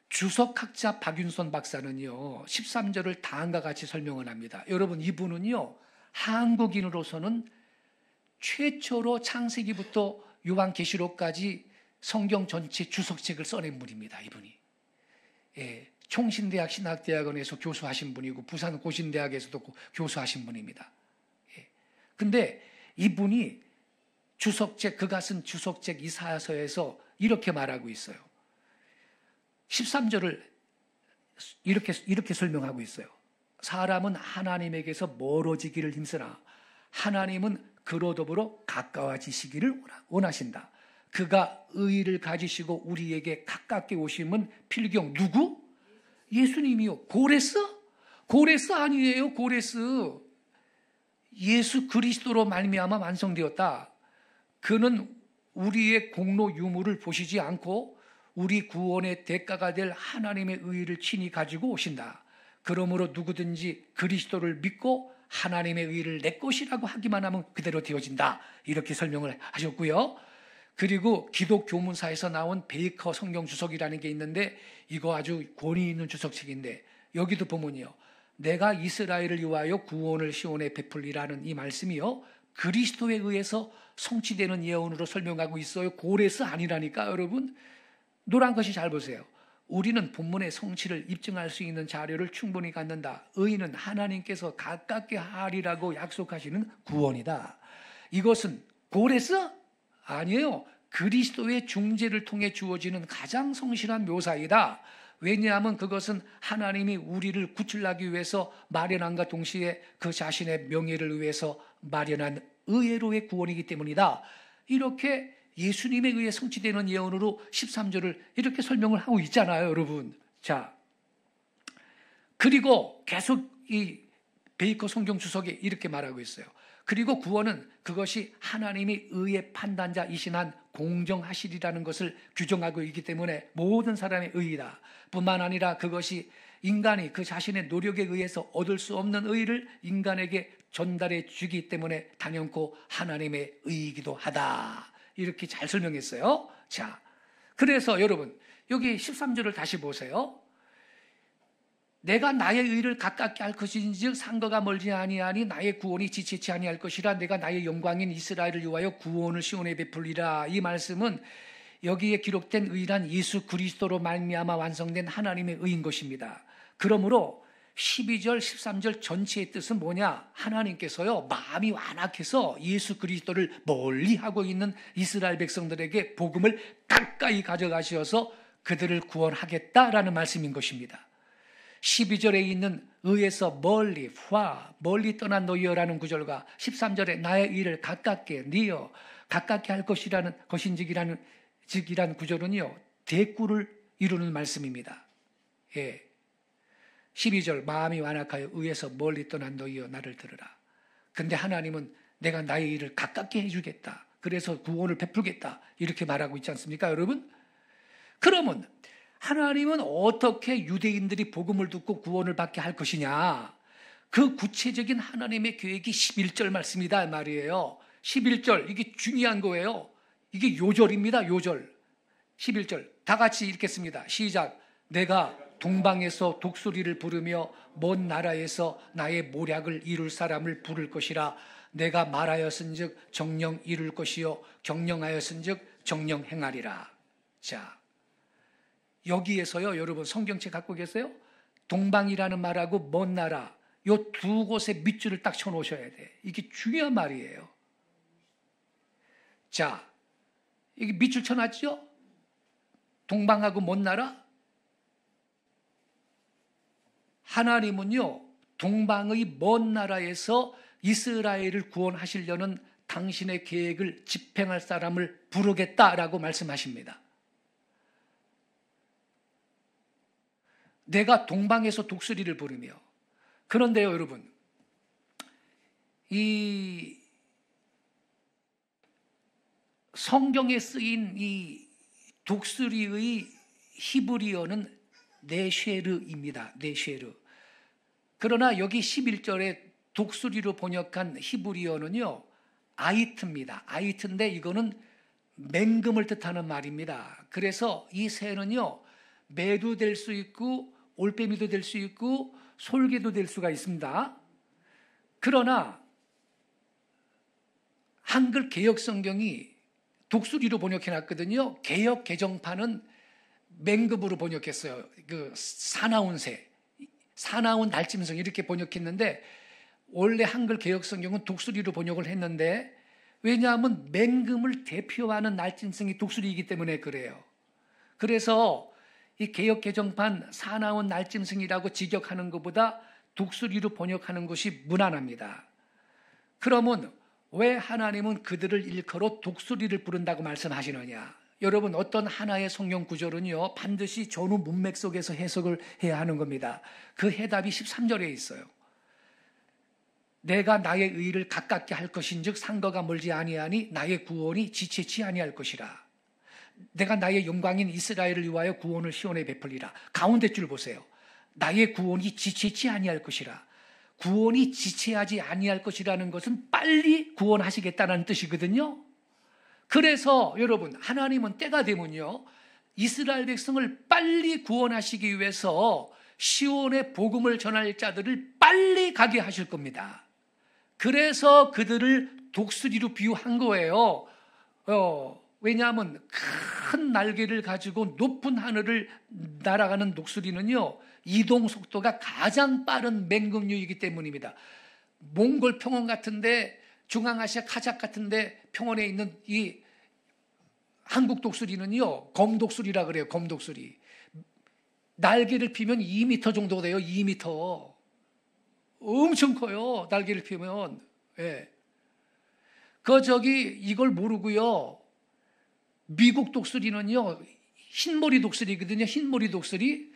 주석학자 박윤선 박사는요, 13절을 다음과 같이 설명을 합니다. 여러분, 이분은요, 한국인으로서는 최초로 창세기부터 요한계시록까지 성경 전체 주석책을 써낸 분입니다. 이분이. 예, 총신대학 신학대학원에서 교수하신 분이고 부산 고신대학에서도 교수하신 분입니다. 예. 근데 이분이 주석책, 그가 쓴 주석책 이사야서에서 이렇게 말하고 있어요. 13절을 이렇게 설명하고 있어요. 사람은 하나님에게서 멀어지기를 힘쓰나 하나님은 그로 더불어 가까워지시기를 원하신다. 그가 의의를 가지시고 우리에게 가깝게 오심은 필경. 누구? 예수님이요. 고레스? 고레스 아니에요. 고레스. 예수 그리스도로 말미암아 완성되었다. 그는 우리의 공로 유무를 보시지 않고 우리 구원의 대가가 될 하나님의 의의를 친히 가지고 오신다. 그러므로 누구든지 그리스도를 믿고 하나님의 의의를 내 것이라고 하기만 하면 그대로 되어진다. 이렇게 설명을 하셨고요. 그리고 기독 교문사에서 나온 베이커 성경 주석이라는 게 있는데 이거 아주 권위 있는 주석책인데 여기도 보면요. 내가 이스라엘을 위하여 구원을 시온에 베풀리라는 이 말씀이요. 그리스도에 의해서 성취되는 예언으로 설명하고 있어요. 고레스 아니라니까 여러분. 노란 것이 잘 보세요. 우리는 본문의 성취를 입증할 수 있는 자료를 충분히 갖는다. 의인은 하나님께서 가깝게 하리라고 약속하시는 구원이다. 이것은 고레스? 아니에요. 그리스도의 중재를 통해 주어지는 가장 성실한 묘사이다. 왜냐하면 그것은 하나님이 우리를 구출하기 위해서 마련함과 동시에 그 자신의 명예를 위해서 마련한 의외로의 구원이기 때문이다. 이렇게 예수님에 의해 성취되는 예언으로 13절을 이렇게 설명을 하고 있잖아요, 여러분. 자, 그리고 계속 이 베이커 성경 주석에 이렇게 말하고 있어요. 그리고 구원은 그것이 하나님이 의의 판단자이신 한 공정하시리라는 것을 규정하고 있기 때문에 모든 사람의 의이다. 뿐만 아니라 그것이 인간이 그 자신의 노력에 의해서 얻을 수 없는 의를 인간에게 전달해 주기 때문에 단연코 하나님의 의이기도 하다. 이렇게 잘 설명했어요. 자, 그래서 여러분 여기 13절을 다시 보세요. 내가 나의 의를 가깝게 할 것인즉 상거가 멀지 아니하니 나의 구원이 지체치 아니할 것이라. 내가 나의 영광인 이스라엘을 위하여 구원을 시온에 베풀리라. 이 말씀은 여기에 기록된 의란 예수 그리스도로 말미암아 완성된 하나님의 의인 것입니다. 그러므로 12절, 13절 전체의 뜻은 뭐냐? 하나님께서요, 마음이 완악해서 예수 그리스도를 멀리 하고 있는 이스라엘 백성들에게 복음을 가까이 가져가셔서 그들을 구원하겠다라는 말씀인 것입니다. 12절에 있는 의에서 멀리 떠난 너희여라는 구절과 13절에 나의 의를 가깝게 니어 가깝게 할 것인즉이라는 구절은요, 대꾸를 이루는 말씀입니다. 예. 12절 마음이 완악하여 의에서 멀리 떠난 너희여 나를 들으라. 근데 하나님은 내가 나의 일을 가깝게 해주겠다. 그래서 구원을 베풀겠다. 이렇게 말하고 있지 않습니까, 여러분? 그러면 하나님은 어떻게 유대인들이 복음을 듣고 구원을 받게 할 것이냐? 그 구체적인 하나님의 계획이 11절 말씀이다 말이에요. 11절 이게 중요한 거예요. 이게 요절입니다. 요절. 11절 다 같이 읽겠습니다. 시작. 내가 동방에서 독수리를 부르며 먼 나라에서 나의 모략을 이룰 사람을 부를 것이라. 내가 말하였은즉 정령 이룰 것이요 경영하였은즉 정령 행하리라. 자, 여기에서요, 여러분 성경책 갖고 계세요? 동방이라는 말하고 먼 나라, 요 두 곳에 밑줄을 딱 쳐놓으셔야 돼. 이게 중요한 말이에요. 자, 이게 밑줄 쳐놨죠? 동방하고 먼 나라? 하나님은요, 동방의 먼 나라에서 이스라엘을 구원하시려는 당신의 계획을 집행할 사람을 부르겠다라고 말씀하십니다. 내가 동방에서 독수리를 부르며. 그런데요, 여러분, 이 성경에 쓰인 이 독수리의 히브리어는 네쉐르입니다. 네쉐르. 그러나 여기 11절에 독수리로 번역한 히브리어는요, 아이트입니다. 아이트인데 이거는 맹금을 뜻하는 말입니다. 그래서 이 새는요, 매도 될 수 있고 올빼미도 될 수 있고 솔개도 될 수가 있습니다. 그러나 한글 개역 성경이 독수리로 번역해 놨거든요. 개역 개정판은 맹금으로 번역했어요. 그 사나운 새, 사나운 날짐승 이렇게 번역했는데 원래 한글 개역 성경은 독수리로 번역을 했는데 왜냐하면 맹금을 대표하는 날짐승이 독수리이기 때문에 그래요. 그래서 이 개역 개정판 사나운 날짐승이라고 직역하는 것보다 독수리로 번역하는 것이 무난합니다. 그러면 왜 하나님은 그들을 일컬어 독수리를 부른다고 말씀하시느냐? 여러분, 어떤 하나의 성경 구절은요, 반드시 전후 문맥 속에서 해석을 해야 하는 겁니다. 그 해답이 13절에 있어요. 내가 나의 의를 가깝게 할 것인즉 상거가 멀지 아니하니 나의 구원이 지체치 아니할 것이라. 내가 나의 영광인 이스라엘을 위하여 구원을 시온에 베풀리라. 가운데 줄 보세요. 나의 구원이 지체치 아니할 것이라. 구원이 지체하지 아니할 것이라는 것은 빨리 구원하시겠다는 뜻이거든요. 그래서 여러분, 하나님은 때가 되면요, 이스라엘 백성을 빨리 구원하시기 위해서 시온의 복음을 전할 자들을 빨리 가게 하실 겁니다. 그래서 그들을 독수리로 비유한 거예요. 왜냐하면 큰 날개를 가지고 높은 하늘을 날아가는 독수리는요, 이동 속도가 가장 빠른 맹금류이기 때문입니다. 몽골 평원 같은데, 중앙아시아 카자흐 같은데 평원에 있는 이 한국 독수리는요, 검독수리라 그래요. 검독수리. 날개를 피면 2m 정도 돼요. 2m. 엄청 커요. 날개를 피면. 예. 이걸 모르고요. 미국 독수리는요, 흰머리 독수리거든요. 흰머리 독수리.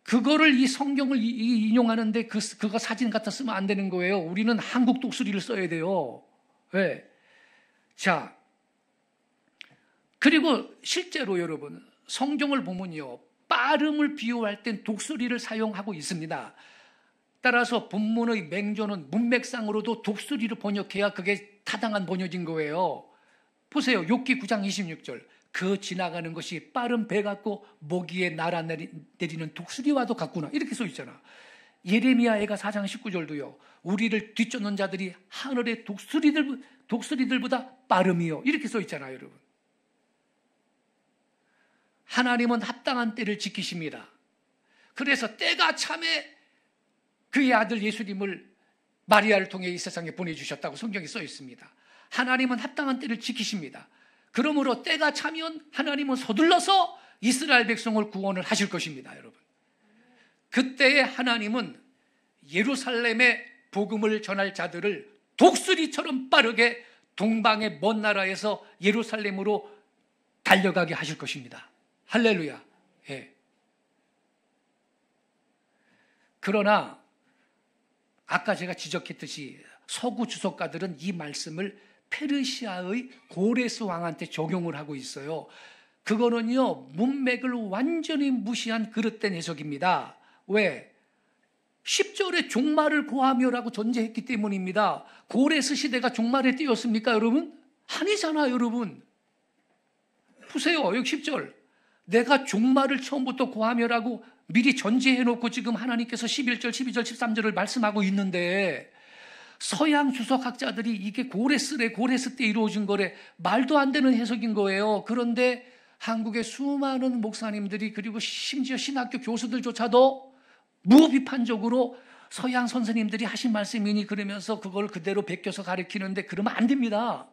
그거를 이 성경을 인용하는데 그거 사진 갖다 쓰면 안 되는 거예요. 우리는 한국 독수리를 써야 돼요. 네. 자, 그리고 실제로 여러분, 성경을 보면요, 빠름을 비유할 땐 독수리를 사용하고 있습니다. 따라서 본문의 맹조는 문맥상으로도 독수리로 번역해야 그게 타당한 번역인 거예요. 보세요. 욥기 9장 26절. 그 지나가는 것이 빠른 배 같고 모기에 날아내리는 독수리와도 같구나. 이렇게 써 있잖아. 예레미야애가 4장 19절도요. 우리를 뒤쫓는 자들이 하늘의 독수리들보다 빠름이요. 이렇게 써 있잖아요, 여러분. 하나님은 합당한 때를 지키십니다. 그래서 때가 참에 그의 아들 예수님을 마리아를 통해 이 세상에 보내주셨다고 성경에 써 있습니다. 하나님은 합당한 때를 지키십니다. 그러므로 때가 차면 하나님은 서둘러서 이스라엘 백성을 구원을 하실 것입니다, 여러분. 그때에 하나님은 예루살렘의 복음을 전할 자들을 독수리처럼 빠르게 동방의 먼 나라에서 예루살렘으로 달려가게 하실 것입니다. 할렐루야. 예. 그러나 아까 제가 지적했듯이 서구 주석가들은 이 말씀을 페르시아의 고레스 왕한테 적용을 하고 있어요. 그거는요, 문맥을 완전히 무시한 그릇된 해석입니다. 왜? 10절에 종말을 고하며라고 전제했기 때문입니다. 고레스 시대가 종말에 띄었습니까, 여러분? 아니잖아요, 여러분. 보세요, 여기 10절. 내가 종말을 처음부터 고하며라고 미리 전제해놓고 지금 하나님께서 11절, 12절, 13절을 말씀하고 있는데 서양 주석학자들이 이게 고레스 때 이루어진 거래, 말도 안 되는 해석인 거예요. 그런데 한국의 수많은 목사님들이 그리고 심지어 신학교 교수들조차도 무비판적으로 서양 선생님들이 하신 말씀이니 그러면서 그걸 그대로 베껴서 가르치는데 그러면 안 됩니다.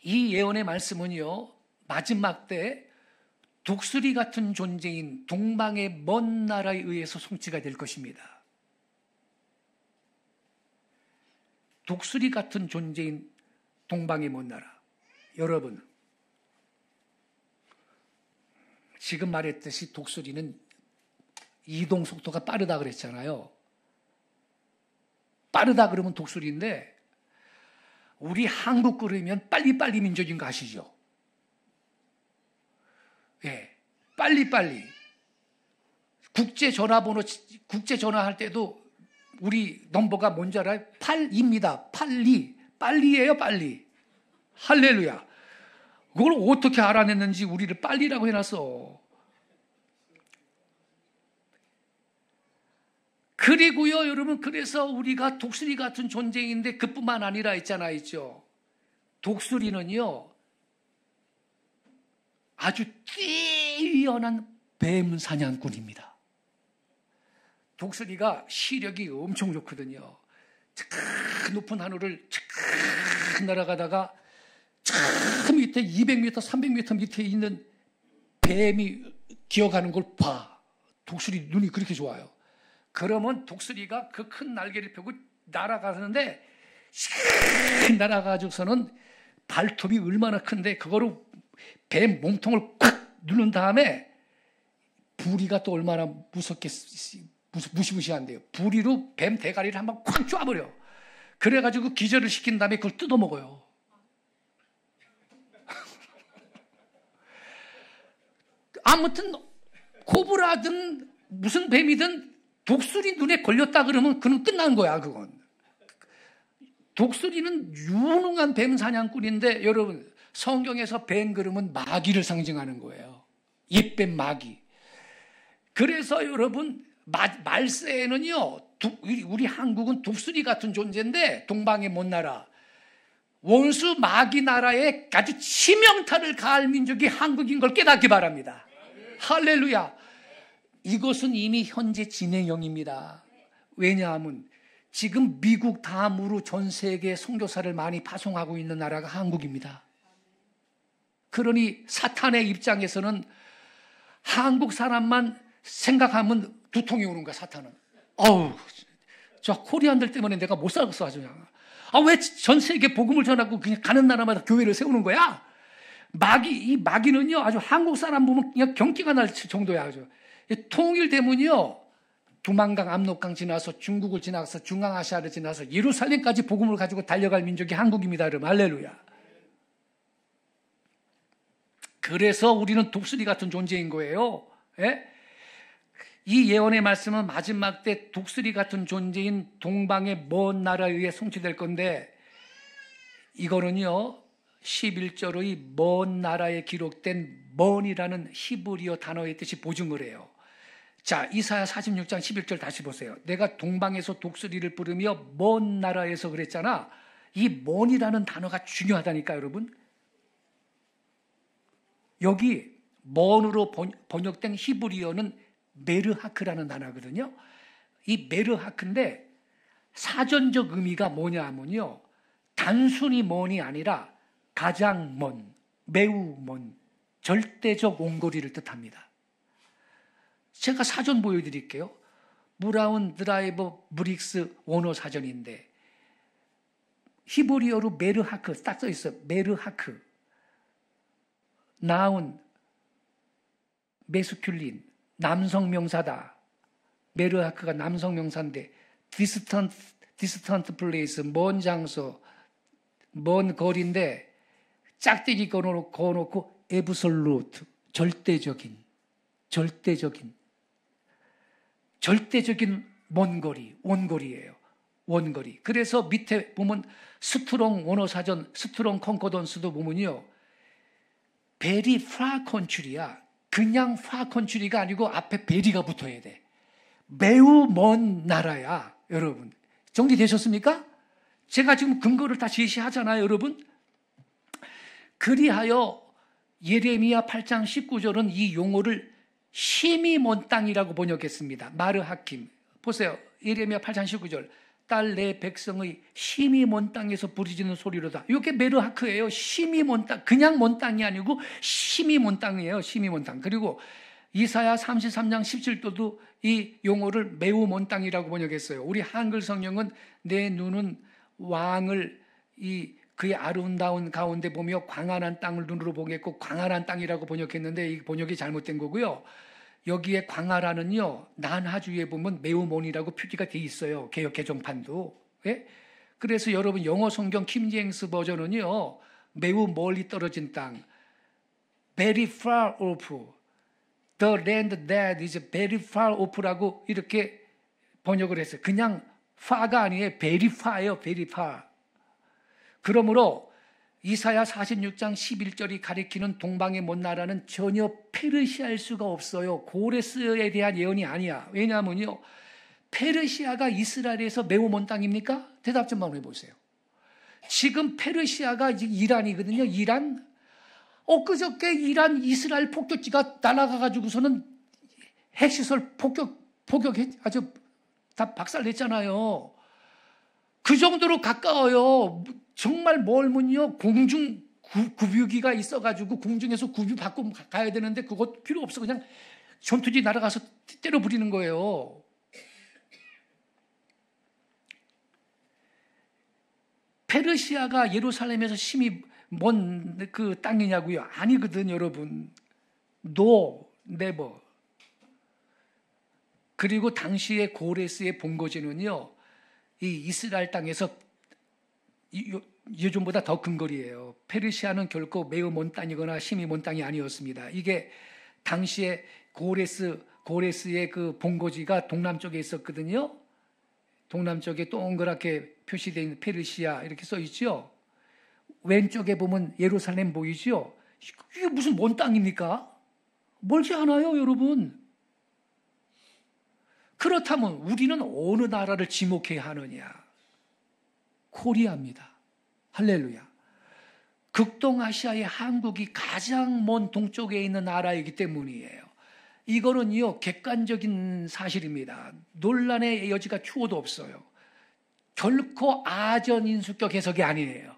이 예언의 말씀은요, 마지막 때 독수리 같은 존재인 동방의 먼 나라에 의해서 송치가 될 것입니다. 독수리 같은 존재인 동방의 먼 나라. 여러분, 지금 말했듯이 독수리는 이동 속도가 빠르다 그랬잖아요. 빠르다 그러면 독수리인데 우리 한국 그러면 빨리빨리 민족인 거 아시죠? 예, 빨리빨리. 국제 전화할 때도 우리 넘버가 뭔지 알아요? 8입니다. 82. 빨리예요, 빨리. 할렐루야. 그걸 어떻게 알아냈는지 우리를 빨리라고 해놨어. 그리고요, 여러분, 그래서 우리가 독수리 같은 존재인데 그뿐만 아니라 있죠. 독수리는요, 아주 뛰어난 뱀 사냥꾼입니다. 독수리가 시력이 엄청 좋거든요. 저 높은 하늘을 저 날아가다가 저 밑에 200m, 300m 밑에 있는 뱀이 기어가는 걸 봐. 독수리 눈이 그렇게 좋아요. 그러면 독수리가 그 큰 날개를 펴고 날아가는데 날아가지고서는 발톱이 얼마나 큰데 그거로 뱀 몸통을 콱 누른 다음에 부리가 또 얼마나 무시무시한데요. 부리로 뱀 대가리를 한번 콱 쪼아버려. 그래가지고 기절을 시킨 다음에 그걸 뜯어먹어요. 아무튼 코브라든 무슨 뱀이든 독수리 눈에 걸렸다 그러면 그는 끝난 거야, 그건. 독수리는 유능한 뱀 사냥꾼인데 여러분, 성경에서 뱀 그러면 마귀를 상징하는 거예요. 옛뱀 마귀. 그래서 여러분, 말세에는요, 우리 한국은 독수리 같은 존재인데 동방의 먼 나라, 원수 마귀 나라에 아주 치명타를 가할 민족이 한국인 걸 깨닫기 바랍니다. 할렐루야. 이것은 이미 현재 진행형입니다. 왜냐하면 지금 미국 다음으로 전 세계 선교사를 많이 파송하고 있는 나라가 한국입니다. 그러니 사탄의 입장에서는 한국 사람만 생각하면 두통이 오는 거야, 사탄은. 저 코리안들 때문에 내가 못 살겠어, 아주 그냥. 왜 전 세계 복음을 전하고 그냥 가는 나라마다 교회를 세우는 거야? 이 마귀는요, 아주 한국 사람 보면 그냥 경기가 날 정도야, 아주. 통일되면요, 두만강, 압록강 지나서 중국을 지나서 중앙아시아를 지나서 예루살렘까지 복음을 가지고 달려갈 민족이 한국입니다, 여러분. 할렐루야. 그래서 우리는 독수리 같은 존재인 거예요. 예? 이 예언의 말씀은 마지막 때 독수리 같은 존재인 동방의 먼 나라에 의해 성취될 건데, 이거는요 11절의 먼 나라에 기록된 먼이라는 히브리어 단어의 뜻이 보증을 해요. 자, 이사야 46장 11절 다시 보세요. 내가 동방에서 독수리를 부르며 먼 나라에서 그랬잖아. 이 먼이라는 단어가 중요하다니까, 여러분. 여기 먼으로 번역된 히브리어는 메르하크라는 단어거든요. 이 메르하크인데 사전적 의미가 뭐냐 하면요, 단순히 먼이 아니라 가장 먼, 매우 먼, 절대적 원거리를 뜻합니다. 제가 사전 보여드릴게요. 브라운 드라이버 브릭스 원어 사전인데 히브리어로 메르하크 딱 써있어요. 메르하크. 나운, 메스큘린, 남성 명사다. 메르하크가 남성 명사인데 distant place, 먼 장소, 먼 거리인데 짝대기 그어놓고 absolute, 절대적인 먼 거리, 원거리예요. 원거리. 그래서 밑에 보면 스트롱 원어사전, 스트롱 컨코던스도 보면요, very far country야. 그냥 far country가 아니고 앞에 very가 붙어야 돼. 매우 먼 나라야, 여러분. 정리되셨습니까? 제가 지금 근거를 다 제시하잖아요, 여러분. 그리하여 예레미야 8장 19절은 이 용어를 심히 먼 땅이라고 번역했습니다. 마르하킴. 보세요. 예레미야 8장 19절. 딸 내 백성의 심히 먼 땅에서 부르짖는 소리로다. 이게 메르하크예요. 심히 먼 땅. 그냥 먼 땅이 아니고 심히 먼 땅이에요. 심히 먼 땅. 그리고 이사야 33장 17절도 이 용어를 매우 먼 땅이라고 번역했어요. 우리 한글 성경은 내 눈은 왕을 그의 아름다운 가운데 보며 광활한 땅을 눈으로 보겠고 광활한 땅이라고 번역했는데 이 번역이 잘못된 거고요. 여기에 광활한은요, 난하주에 보면 매우 먼이라고 표기가 돼 있어요. 개역 개정판도. 예? 그래서 여러분 영어 성경 킹제임스 버전은요, 매우 멀리 떨어진 땅, very far off, the land that is very far off라고 이렇게 번역을 했어요. 그냥 far가 아니에요. very far예요. very far. 그러므로 이사야 46장 11절이 가리키는 동방의 먼 나라는 전혀 페르시아일 수가 없어요. 고레스에 대한 예언이 아니야. 왜냐하면요, 페르시아가 이스라엘에서 매우 먼 땅입니까? 대답 좀 한번 해보세요. 지금 페르시아가 이란이거든요. 이란. 엊그저께 이란 이스라엘 폭격기가 날아가가지고서는 핵시설 폭격해 아주 다 박살냈잖아요. 그 정도로 가까워요. 정말 멀면요, 공중 구비기가 있어가지고 공중에서 구비 받고 가야 되는데 그것 필요 없어. 그냥 전투기 날아가서 때려 부리는 거예요. 페르시아가 예루살렘에서 심히 먼 그 땅이냐고요? 아니거든, 여러분. No, never. 그리고 당시의 고레스의 본거지는요, 이 이스라엘 땅에서 요즘보다 더 큰 거리예요. 페르시아는 결코 매우 먼 땅이거나 심히 먼 땅이 아니었습니다. 이게 당시에 고레스의 그 본거지가 동남쪽에 있었거든요. 동남쪽에 동그랗게 표시되어 있는 페르시아 이렇게 써 있죠. 왼쪽에 보면 예루살렘 보이죠. 이게 무슨 먼 땅입니까? 멀지 않아요, 여러분. 그렇다면 우리는 어느 나라를 지목해야 하느냐? 코리아입니다. 할렐루야. 극동아시아의 한국이 가장 먼 동쪽에 있는 나라이기 때문이에요. 이거는요, 객관적인 사실입니다. 논란의 여지가 추호도 없어요. 결코 아전인수격 해석이 아니에요.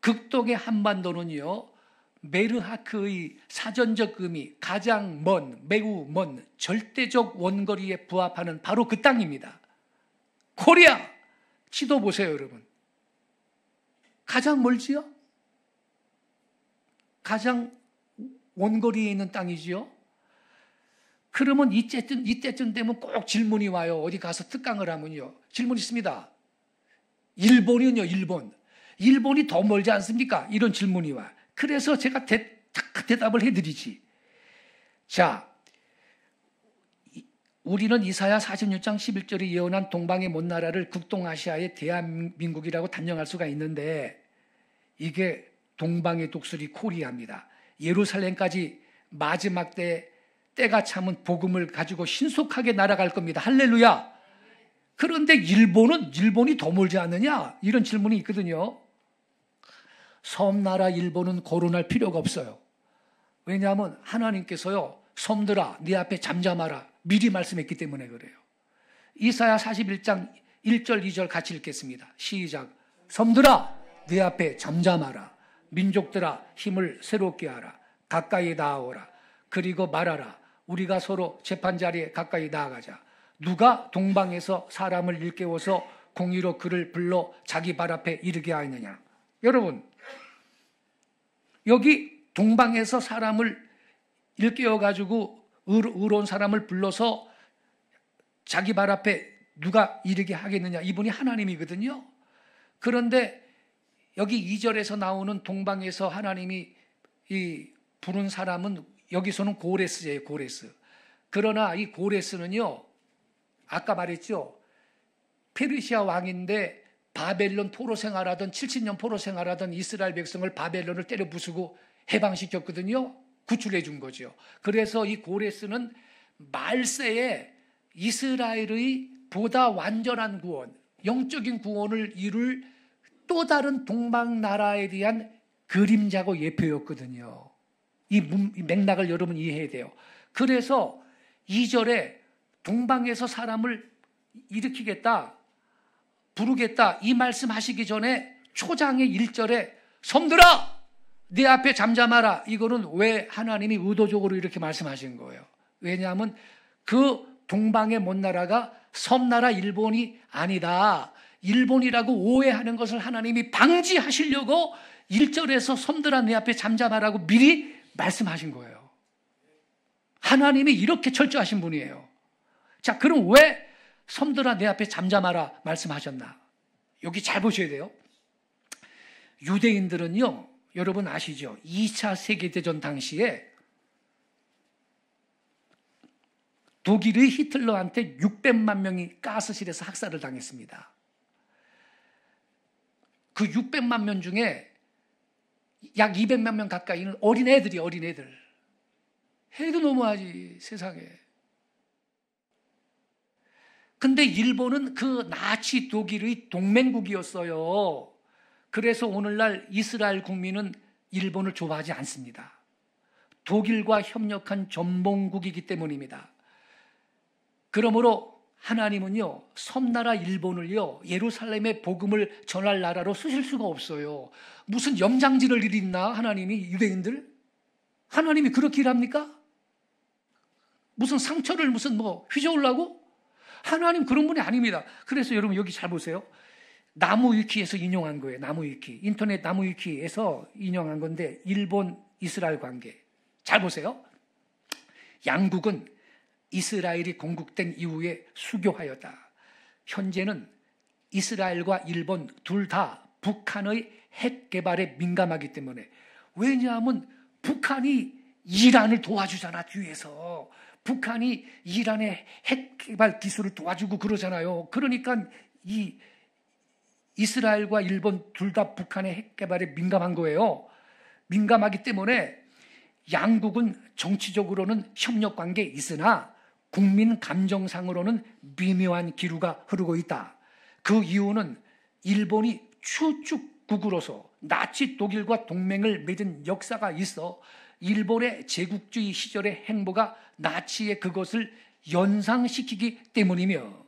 극동의 한반도는요, 메르하크의 사전적 의미, 가장 먼, 매우 먼, 절대적 원거리에 부합하는 바로 그 땅입니다. 코리아! 지도 보세요, 여러분. 가장 멀지요? 가장 원거리에 있는 땅이지요? 그러면 이때쯤 되면 꼭 질문이 와요. 어디 가서 특강을 하면요. 질문 있습니다. 일본이요, 일본. 일본이 더 멀지 않습니까? 이런 질문이 와. 그래서 제가 대답을 해드리지. 자, 우리는 이사야 46장 11절에 예언한 동방의 먼 나라를 극동아시아의 대한민국이라고 단정할 수가 있는데 이게 동방의 독수리 코리아입니다. 예루살렘까지 마지막 때가 참은 복음을 가지고 신속하게 날아갈 겁니다. 할렐루야. 그런데 일본이 더 멀지 않느냐? 이런 질문이 있거든요. 섬나라 일본은 거론할 필요가 없어요. 왜냐하면 하나님께서요, 섬들아 네 앞에 잠잠하라 미리 말씀했기 때문에 그래요. 이사야 41장 1절 2절 같이 읽겠습니다. 시작. 섬들아 네 앞에 잠잠하라. 민족들아 힘을 새롭게 하라. 가까이 나아오라. 그리고 말하라. 우리가 서로 재판자리에 가까이 나아가자. 누가 동방에서 사람을 일깨워서 공의로 그를 불러 자기 발 앞에 이르게 하였느냐. 여러분, 여기 동방에서 사람을 일깨워가지고 의로운 사람을 불러서 자기 발 앞에 누가 이르게 하겠느냐. 이분이 하나님이거든요. 그런데 여기 2절에서 나오는 동방에서 하나님이 부른 사람은 여기서는 고레스예요. 고레스. 그러나 이 고레스는요, 아까 말했죠. 페르시아 왕인데 바벨론 포로 생활하던 70년 포로 생활하던 이스라엘 백성을 바벨론을 때려 부수고 해방시켰거든요. 구출해 준 거죠. 그래서 이 고레스는 말세에 이스라엘의 보다 완전한 구원, 영적인 구원을 이룰 또 다른 동방 나라에 대한 그림자고 예표였거든요. 이 맥락을 여러분 이해해야 돼요. 그래서 2절에 동방에서 사람을 일으키겠다, 부르겠다 이 말씀하시기 전에 초장의 1절에 섬들아 내 앞에 잠잠하라, 이거는 왜 하나님이 의도적으로 이렇게 말씀하신 거예요? 왜냐하면 그 동방의 먼 나라가 섬나라 일본이 아니다, 일본이라고 오해하는 것을 하나님이 방지하시려고 1절에서 섬들아 내 앞에 잠잠하라고 미리 말씀하신 거예요. 하나님이 이렇게 철저하신 분이에요. 자, 그럼 왜 섬들아 내 앞에 잠잠하라 말씀하셨나? 여기 잘 보셔야 돼요. 유대인들은요, 여러분 아시죠? 2차 세계대전 당시에 독일의 히틀러한테 600만 명이 가스실에서 학살을 당했습니다. 그 600만 명 중에 약 200만 명 가까이는 어린애들. 해도 너무하지, 세상에. 근데 일본은 그 나치 독일의 동맹국이었어요. 그래서 오늘날 이스라엘 국민은 일본을 좋아하지 않습니다. 독일과 협력한 전범국이기 때문입니다. 그러므로 하나님은요, 섬나라 일본을요, 예루살렘의 복음을 전할 나라로 쓰실 수가 없어요. 무슨 염장지를 일이 있나, 하나님이 유대인들? 하나님이 그렇게 일합니까? 무슨 상처를 휘저으려고? 하나님 그런 분이 아닙니다. 그래서 여러분 여기 잘 보세요. 나무위키에서 인용한 거예요. 나무위키. 인터넷 나무위키에서 인용한 건데, 일본 이스라엘 관계. 잘 보세요. 양국은 이스라엘이 건국된 이후에 수교하였다. 현재는 이스라엘과 일본 둘 다 북한의 핵 개발에 민감하기 때문에. 왜냐하면 북한이 이란을 도와주잖아, 뒤에서. 북한이 이란의 핵 개발 기술을 도와주고 그러잖아요. 그러니까 이 이스라엘과 일본 둘 다 북한의 핵 개발에 민감한 거예요. 민감하기 때문에 양국은 정치적으로는 협력 관계에 있으나 국민 감정상으로는 미묘한 기류가 흐르고 있다. 그 이유는 일본이 추축국으로서 나치 독일과 동맹을 맺은 역사가 있어 일본의 제국주의 시절의 행보가 나치의 그것을 연상시키기 때문이며,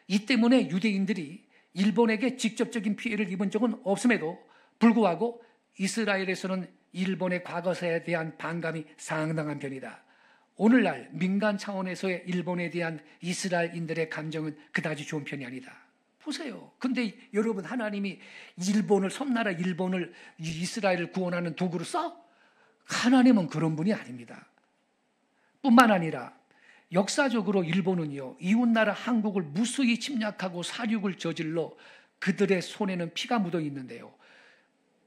이 때문에 유대인들이 일본에게 직접적인 피해를 입은 적은 없음에도 불구하고 이스라엘에서는 일본의 과거사에 대한 반감이 상당한 편이다. 오늘날 민간 차원에서의 일본에 대한 이스라엘인들의 감정은 그다지 좋은 편이 아니다. 보세요. 근데 여러분, 하나님이 섬나라 일본을 이스라엘을 구원하는 도구로 써? 하나님은 그런 분이 아닙니다. 뿐만 아니라 역사적으로 일본은요, 이웃나라 한국을 무수히 침략하고 사륙을 저질러 그들의 손에는 피가 묻어 있는데요.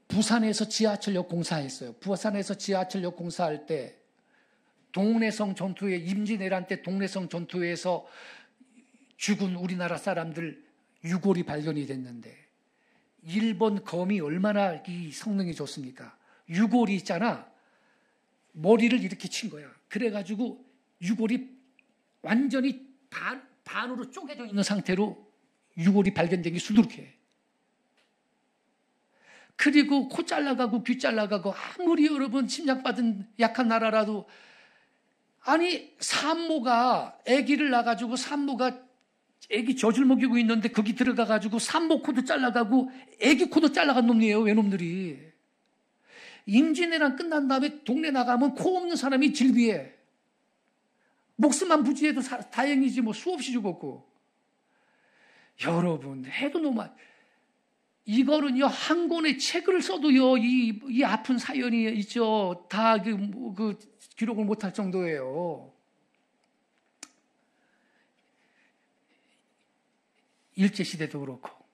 부산에서 지하철역 공사했어요. 부산에서 지하철역 공사할 때 동래성 전투에, 임진왜란 때 동래성 전투에서 죽은 우리나라 사람들 유골이 발견이 됐는데, 일본 검이 얼마나 이 성능이 좋습니까? 유골이 있잖아. 머리를 이렇게 친 거야. 그래가지고 유골이 완전히 반으로 쪼개져 있는 상태로 유골이 발견된 게 수두룩해. 그리고 코 잘라가고 귀 잘라가고, 아무리 여러분 침략받은 약한 나라라도, 아니 산모가 아기를 낳아가지고 산모가 아기 젖을 먹이고 있는데 거기 들어가가지고 산모 코도 잘라가고 아기 코도 잘라간 놈이에요, 외놈들이. 임진왜란 끝난 다음에 동네 나가면 코 없는 사람이 질비해. 목숨만 부지해도 다행이지 뭐 수없이 죽었고. 여러분, 해도 너무 이거는요, 한 권의 책을 써도요, 이 아픈 사연이 있죠. 다 그 기록을 못할 정도예요. 일제시대도 그렇고.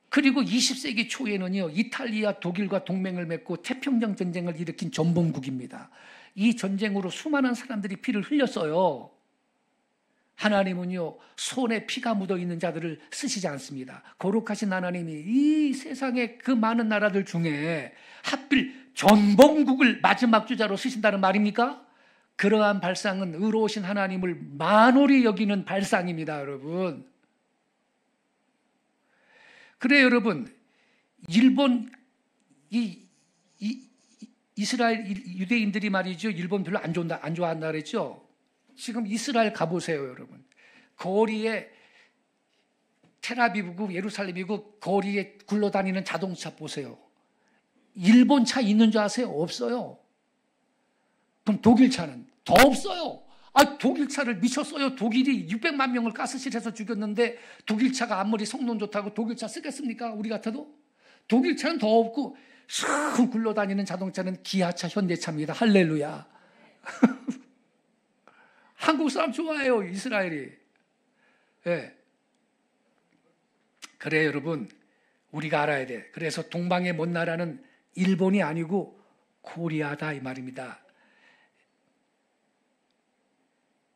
그리고 20세기 초에는요, 이탈리아, 독일과 동맹을 맺고 태평양 전쟁을 일으킨 전범국입니다. 이 전쟁으로 수많은 사람들이 피를 흘렸어요. 하나님은요, 손에 피가 묻어 있는 자들을 쓰시지 않습니다. 거룩하신 하나님이 이 세상의 그 많은 나라들 중에 하필 전범국을 마지막 주자로 쓰신다는 말입니까? 그러한 발상은 의로우신 하나님을 만홀히 여기는 발상입니다, 여러분. 그래, 여러분, 일본, 이스라엘 유대인들이 말이죠, 일본 별로 안 좋아한다 그랬죠? 지금 이스라엘 가보세요, 여러분. 거리에 텔아비브고 예루살렘이고 거리에 굴러다니는 자동차 보세요. 일본 차 있는 줄 아세요? 없어요. 그럼 독일 차는 더 없어요. 독일 차를 미쳤어요. 독일이 600만 명을 가스실에서 죽였는데 독일 차가 아무리 성능 좋다고 독일 차 쓰겠습니까? 우리 같아도? 독일 차는 더 없고 쑥 굴러다니는 자동차는 기아차, 현대차입니다. 할렐루야. 한국 사람 좋아해요, 이스라엘이. 예. 그래, 여러분, 우리가 알아야 돼. 그래서 동방의 먼 나라는 일본이 아니고 코리아다, 이 말입니다.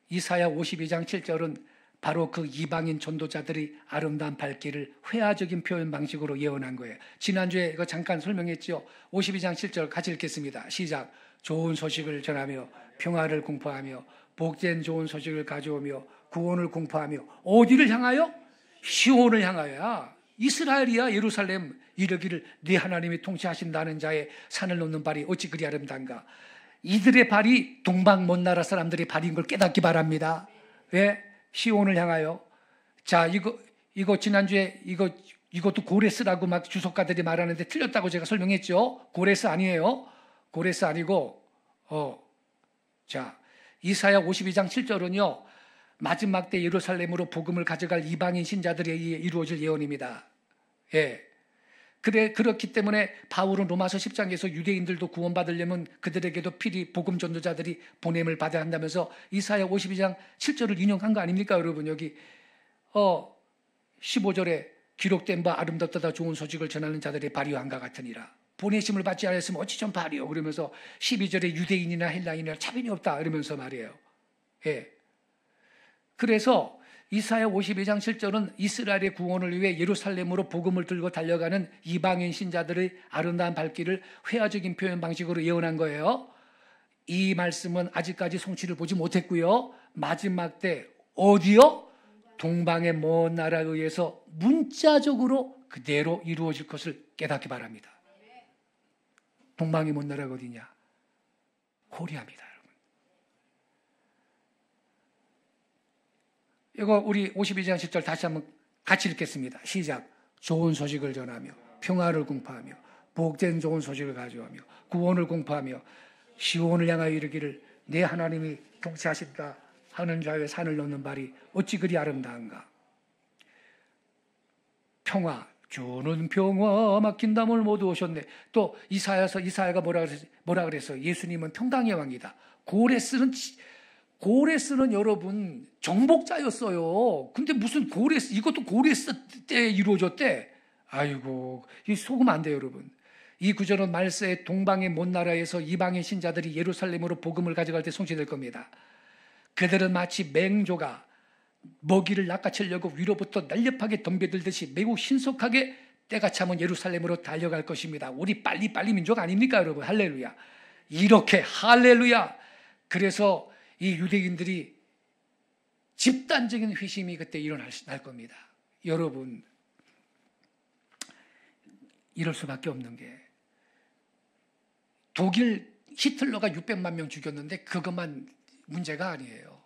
이사야 52장 7절은 바로 그 이방인 전도자들이 아름다운 발길을 회화적인 표현 방식으로 예언한 거예요. 지난주에 이거 잠깐 설명했죠. 52장 7절 같이 읽겠습니다. 시작. 좋은 소식을 전하며 평화를 공포하며 복된 좋은 소식을 가져오며 구원을 공포하며 어디를 향하여? 시온을 향하여. 이스라엘이야. 예루살렘. 이르기를 네 하나님이 통치하신다는 자의 산을 놓는 발이 어찌 그리 아름단가. 이들의 발이 동방 먼 나라 사람들의 발인 걸 깨닫기 바랍니다. 왜? 시온을 향하여. 자, 이거 지난주에 이것도 고레스라고 막 주석가들이 말하는데 틀렸다고 제가 설명했죠. 고레스 아니에요. 고레스 아니고 자, 이사야 52장 7절은요. 마지막 때 예루살렘으로 복음을 가져갈 이방인 신자들에 의해 이루어질 예언입니다. 예. 그렇기 때문에 바울은 로마서 10장에서 유대인들도 구원받으려면 그들에게도 필히 복음 전도자들이 보냄을 받아야 한다면서 이사야 52장 7절을 인용한 거 아닙니까, 여러분? 여기 15절에 기록된 바 아름답다 좋은 소식을 전하는 자들의 발휘함과 같으니라. 보내심을 받지 않았으면 어찌 좀 발휘요. 그러면서 12절에 유대인이나 헬라인이나 차별이 없다 이러면서 말이에요. 예. 그래서 이사야 52장 7절은 이스라엘의 구원을 위해 예루살렘으로 복음을 들고 달려가는 이방인 신자들의 아름다운 발길을 회화적인 표현 방식으로 예언한 거예요. 이 말씀은 아직까지 성취를 보지 못했고요. 마지막 때 어디요? 동방의 먼 나라에 의해서 문자적으로 그대로 이루어질 것을 깨닫기 바랍니다. 동방의 먼 나라가 어디냐? 코리아입니다. 이거 우리 52장 10절 다시 한번 같이 읽겠습니다. 시작. 좋은 소식을 전하며 평화를 공포하며 복된 좋은 소식을 가져오며 구원을 공포하며 시온을 향하여 이르기를 내 하나님이 통치하신다 하는 자의 산을 넘는 발이 어찌 그리 아름다운가. 평화, 주는 평화 막힌 담을 모두 오셨네. 또 이사야가 뭐라 그랬어요? 예수님은 평강의 왕이다. 고레스는 여러분 정복자였어요. 근데 무슨 이것도 고레스 때 이루어졌대. 아이고, 이 속으면 안 돼요, 여러분. 이 구절은 말세의 동방의 먼 나라에서 이방인 신자들이 예루살렘으로 복음을 가져갈 때 성취될 겁니다. 그들은 마치 맹조가 먹이를 낚아채려고 위로부터 날렵하게 덤벼들듯이 매우 신속하게 때가 차면 예루살렘으로 달려갈 것입니다. 우리 빨리 민족 아닙니까, 여러분? 할렐루야. 이렇게 할렐루야. 그래서 이 유대인들이 집단적인 회심이 그때 일어날 겁니다. 여러분, 이럴 수밖에 없는 게 독일 히틀러가 600만 명 죽였는데 그것만 문제가 아니에요.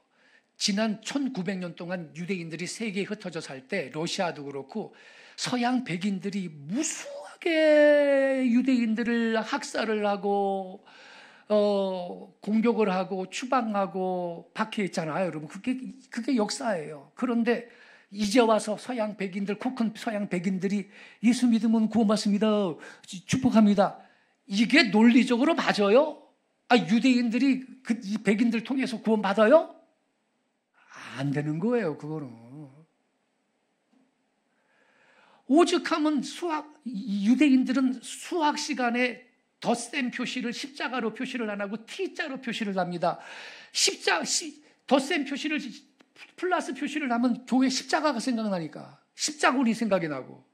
지난 1900년 동안 유대인들이 세계에 흩어져 살 때 러시아도 그렇고 서양 백인들이 무수하게 유대인들을 학살을 하고 공격을 하고 추방하고 박해했잖아요, 여러분. 그게 역사예요. 그런데 이제 와서 서양 백인들, 코 큰 서양 백인들이 예수 믿으면 구원받습니다. 축복합니다. 이게 논리적으로 맞아요? 유대인들이 이 백인들 통해서 구원받아요? 안 되는 거예요, 그거는. 오죽하면 유대인들은 수학 시간에 덧셈 표시를 십자가로 표시를 안 하고 T자로 표시를 합니다. 덧셈 표시를 플러스 표시를 하면 교회 십자가가 생각나니까 십자군이 생각이 나고.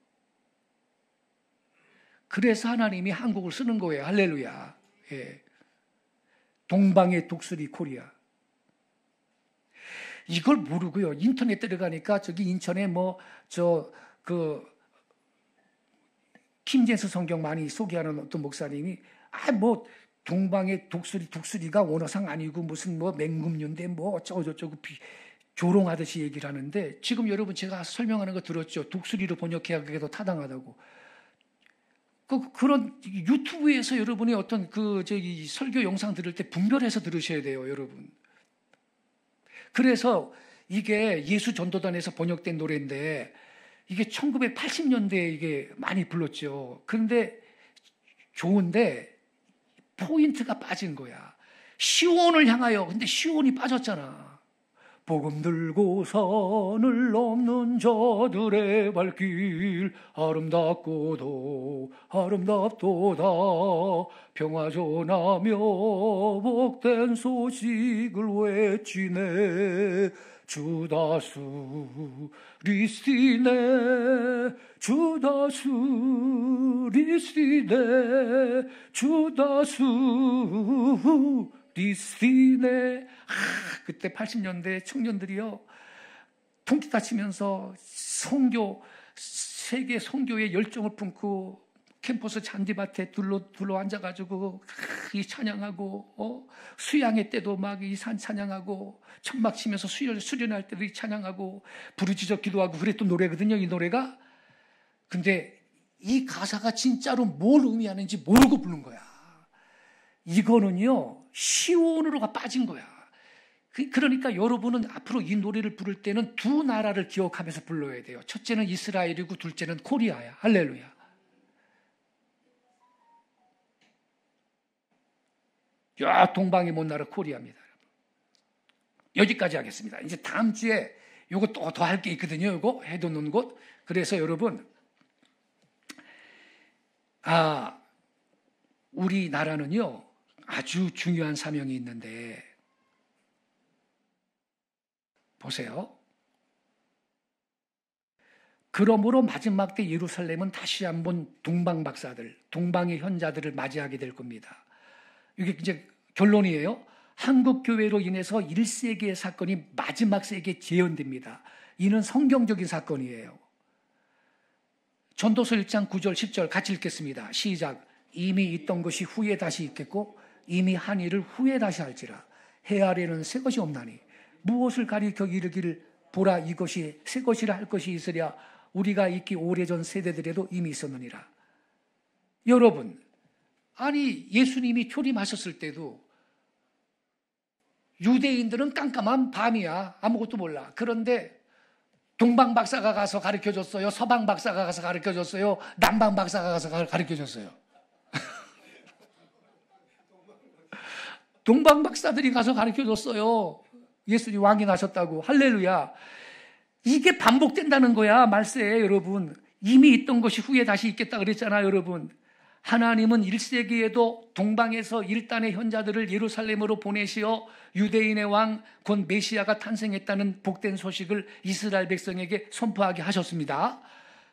그래서 하나님이 한국을 쓰는 거예요. 할렐루야. 예. 동방의 독수리 코리아. 이걸 모르고요. 인터넷 들어가니까 저기 인천에 김진수 성경 많이 소개하는 어떤 목사님이 동방의 독수리가 원어상 아니고 무슨 뭐 맹금류인데 뭐 어쩌고저쩌고 조롱하듯이 얘기를 하는데, 지금 여러분 제가 설명하는 거 들었죠? 독수리로 번역해야 타당하다고. 그런 유튜브에서 여러분이 어떤 설교 영상 들을 때 분별해서 들으셔야 돼요, 여러분. 그래서 이게 예수 전도단에서 번역된 노래인데, 이게 1980년대에 이게 많이 불렀죠. 그런데 좋은데 포인트가 빠진 거야. 시온을 향하여. 근데 시온이 빠졌잖아. 복음 들고 산을 넘는 자들의 발길 아름답고도 아름답도다. 평화 전하며 복된 소식을 외치네. 주다수 리시네 주다수 리시네 주다수 리시네. 그때 80년대 청년들이요, 통기타 치면서 세계 선교의 열정을 품고 캠퍼스 잔디밭에 둘러 앉아가지고 이 찬양하고, 수양회 때도 막 이 찬양하고, 천막 치면서 수련할 때도 이 찬양하고, 부르짖어 기도하고 그랬던 노래거든요, 이 노래가. 근데 이 가사가 진짜로 뭘 의미하는지 모르고 부른 거야. 이거는요, 시온으로가 빠진 거야. 그러니까 여러분은 앞으로 이 노래를 부를 때는 두 나라를 기억하면서 불러야 돼요. 첫째는 이스라엘이고 둘째는 코리아야. 할렐루야. 야, 동방이 먼 나라 코리아입니다. 여기까지 하겠습니다. 이제 다음 주에 요거 또 더 할 게 있거든요. 요거 해놓는 곳. 그래서 여러분, 우리나라는요, 아주 중요한 사명이 있는데, 보세요. 그러므로 마지막 때 예루살렘은 다시 한번 동방박사들, 동방의 현자들을 맞이하게 될 겁니다. 이게 이제 결론이에요. 한국교회로 인해서 1세기의 사건이 마지막 세기에 재현됩니다. 이는 성경적인 사건이에요. 전도서 1장 9절 10절 같이 읽겠습니다. 시작. 이미 있던 것이 후에 다시 있겠고 이미 한 일을 후에 다시 할지라. 해 아래는 새 것이 없나니 무엇을 가리켜 이르기를 보라 이것이 새 것이라 할 것이 있으랴. 우리가 있기 오래전 세대들에도 이미 있었느니라. 여러분, 아니 예수님이 초림하셨을 때도 유대인들은 깜깜한 밤이야. 아무것도 몰라. 그런데 동방 박사가 가서 가르쳐줬어요? 서방 박사가 가서 가르쳐줬어요? 남방 박사가 가서 가르쳐줬어요? 동방 박사들이 가서 가르쳐줬어요. 예수님 왕이 나셨다고. 할렐루야. 이게 반복된다는 거야, 말세에. 여러분, 이미 있던 것이 후에 다시 있겠다 그랬잖아요. 여러분, 하나님은 1세기에도 동방에서 일단의 현자들을 예루살렘으로 보내시어 유대인의 왕 곧 메시아가 탄생했다는 복된 소식을 이스라엘 백성에게 선포하게 하셨습니다.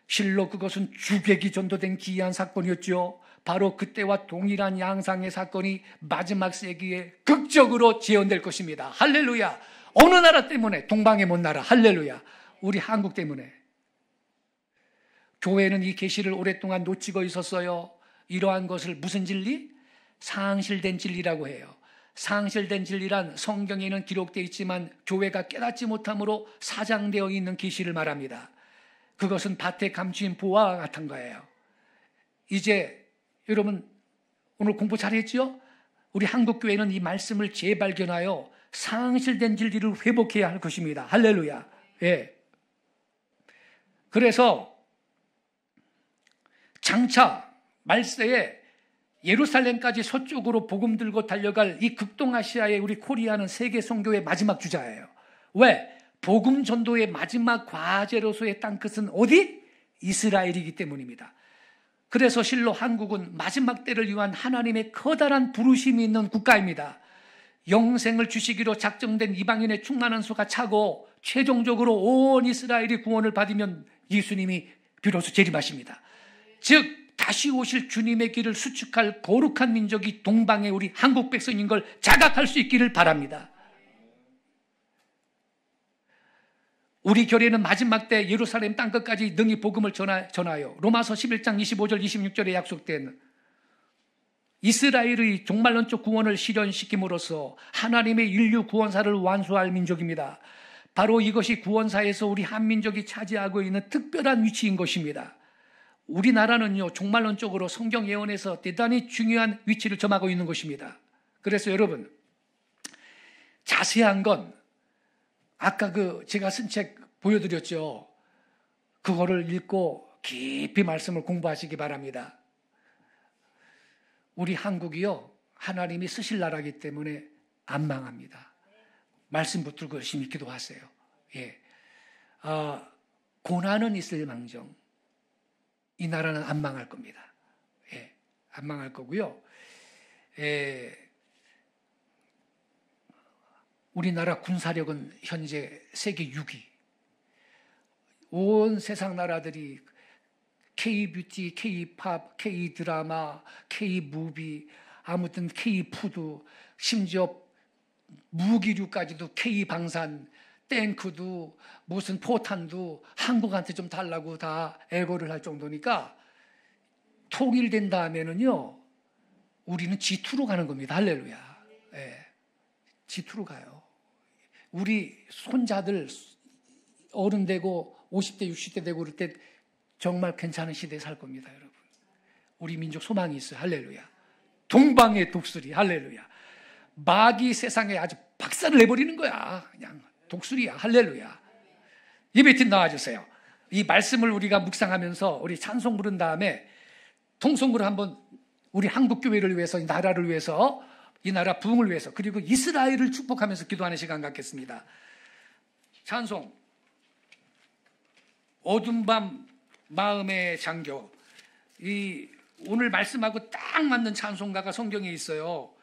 실로 그것은 주객이 전도된 기이한 사건이었죠. 바로 그때와 동일한 양상의 사건이 마지막 세기에 극적으로 재현될 것입니다. 할렐루야. 어느 나라 때문에? 동방의 먼 나라. 할렐루야. 우리 한국 때문에. 교회는 이 계시를 오랫동안 놓치고 있었어요. 이러한 것을 무슨 진리? 상실된 진리라고 해요. 상실된 진리란 성경에는 기록되어 있지만 교회가 깨닫지 못함으로 사장되어 있는 계시를 말합니다. 그것은 밭에 감추인 보화와 같은 거예요. 이제 여러분 오늘 공부 잘했죠? 우리 한국교회는 이 말씀을 재발견하여 상실된 진리를 회복해야 할 것입니다. 할렐루야. 예. 그래서 장차 말세에 예루살렘까지 서쪽으로 복음 들고 달려갈 이 극동아시아의 우리 코리아는 세계 선교의 마지막 주자예요. 왜? 복음 전도의 마지막 과제로서의 땅끝은 어디? 이스라엘이기 때문입니다. 그래서 실로 한국은 마지막 때를 위한 하나님의 커다란 부르심이 있는 국가입니다. 영생을 주시기로 작정된 이방인의 충만한 수가 차고 최종적으로 온 이스라엘이 구원을 받으면 예수님이 비로소 재림하십니다. 즉 다시 오실 주님의 길을 수축할 거룩한 민족이 동방의 우리 한국 백성인 걸 자각할 수 있기를 바랍니다. 우리 교회는 마지막 때 예루살렘 땅끝까지 능히 복음을 전하여 로마서 11장 25절 26절에 약속된 이스라엘의 종말론적 구원을 실현시킴으로써 하나님의 인류 구원사를 완수할 민족입니다. 바로 이것이 구원사에서 우리 한민족이 차지하고 있는 특별한 위치인 것입니다. 우리나라는요, 종말론적으로 성경 예언에서 대단히 중요한 위치를 점하고 있는 것입니다. 그래서 여러분, 자세한 건 아까 제가 쓴 책 보여드렸죠. 그거를 읽고 깊이 말씀을 공부하시기 바랍니다. 우리 한국이요, 하나님이 쓰실 나라이기 때문에 안 망합니다. 말씀 붙들고 열심히 기도하세요. 예. 고난은 있을 망정 이 나라는 안 망할 겁니다. 예. 안 망할 거고요. 우리나라 군사력은 현재 세계 6위. 온 세상 나라들이 K-뷰티, K-팝, K-드라마, K-무비, 아무튼 K-푸드, 심지어 무기류까지도 K-방산, 탱크도 무슨 포탄도 한국한테 좀 달라고 다 애고를 할 정도니까 통일된 다음에는요, 우리는 G2로 가는 겁니다. 할렐루야. 예, G2로 가요. 우리 손자들 어른 되고 50대, 60대 되고 그럴 때 정말 괜찮은 시대에 살 겁니다, 여러분. 우리 민족 소망이 있어요. 할렐루야. 동방의 독수리. 할렐루야. 마귀 세상에 아주 박살을 내버리는 거야. 그냥 독수리야. 할렐루야. 예배팀 나와주세요. 이 말씀을 우리가 묵상하면서 우리 찬송 부른 다음에 통성으로 한번 우리 한국교회를 위해서, 이 나라를 위해서, 이 나라 부흥을 위해서, 그리고 이스라엘을 축복하면서 기도하는 시간 갖겠습니다. 찬송. 어둠 밤 마음의 장교. 오늘 말씀하고 딱 맞는 찬송가가 성경에 있어요.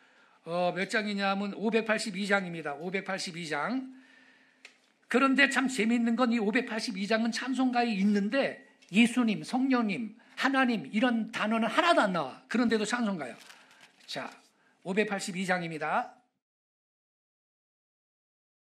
몇 장이냐면 582장입니다. 582장. 그런데 참 재미있는 건 이 582장은 찬송가에 있는데 예수님, 성령님, 하나님 이런 단어는 하나도 안 나와. 그런데도 찬송가요. 자, 582장입니다.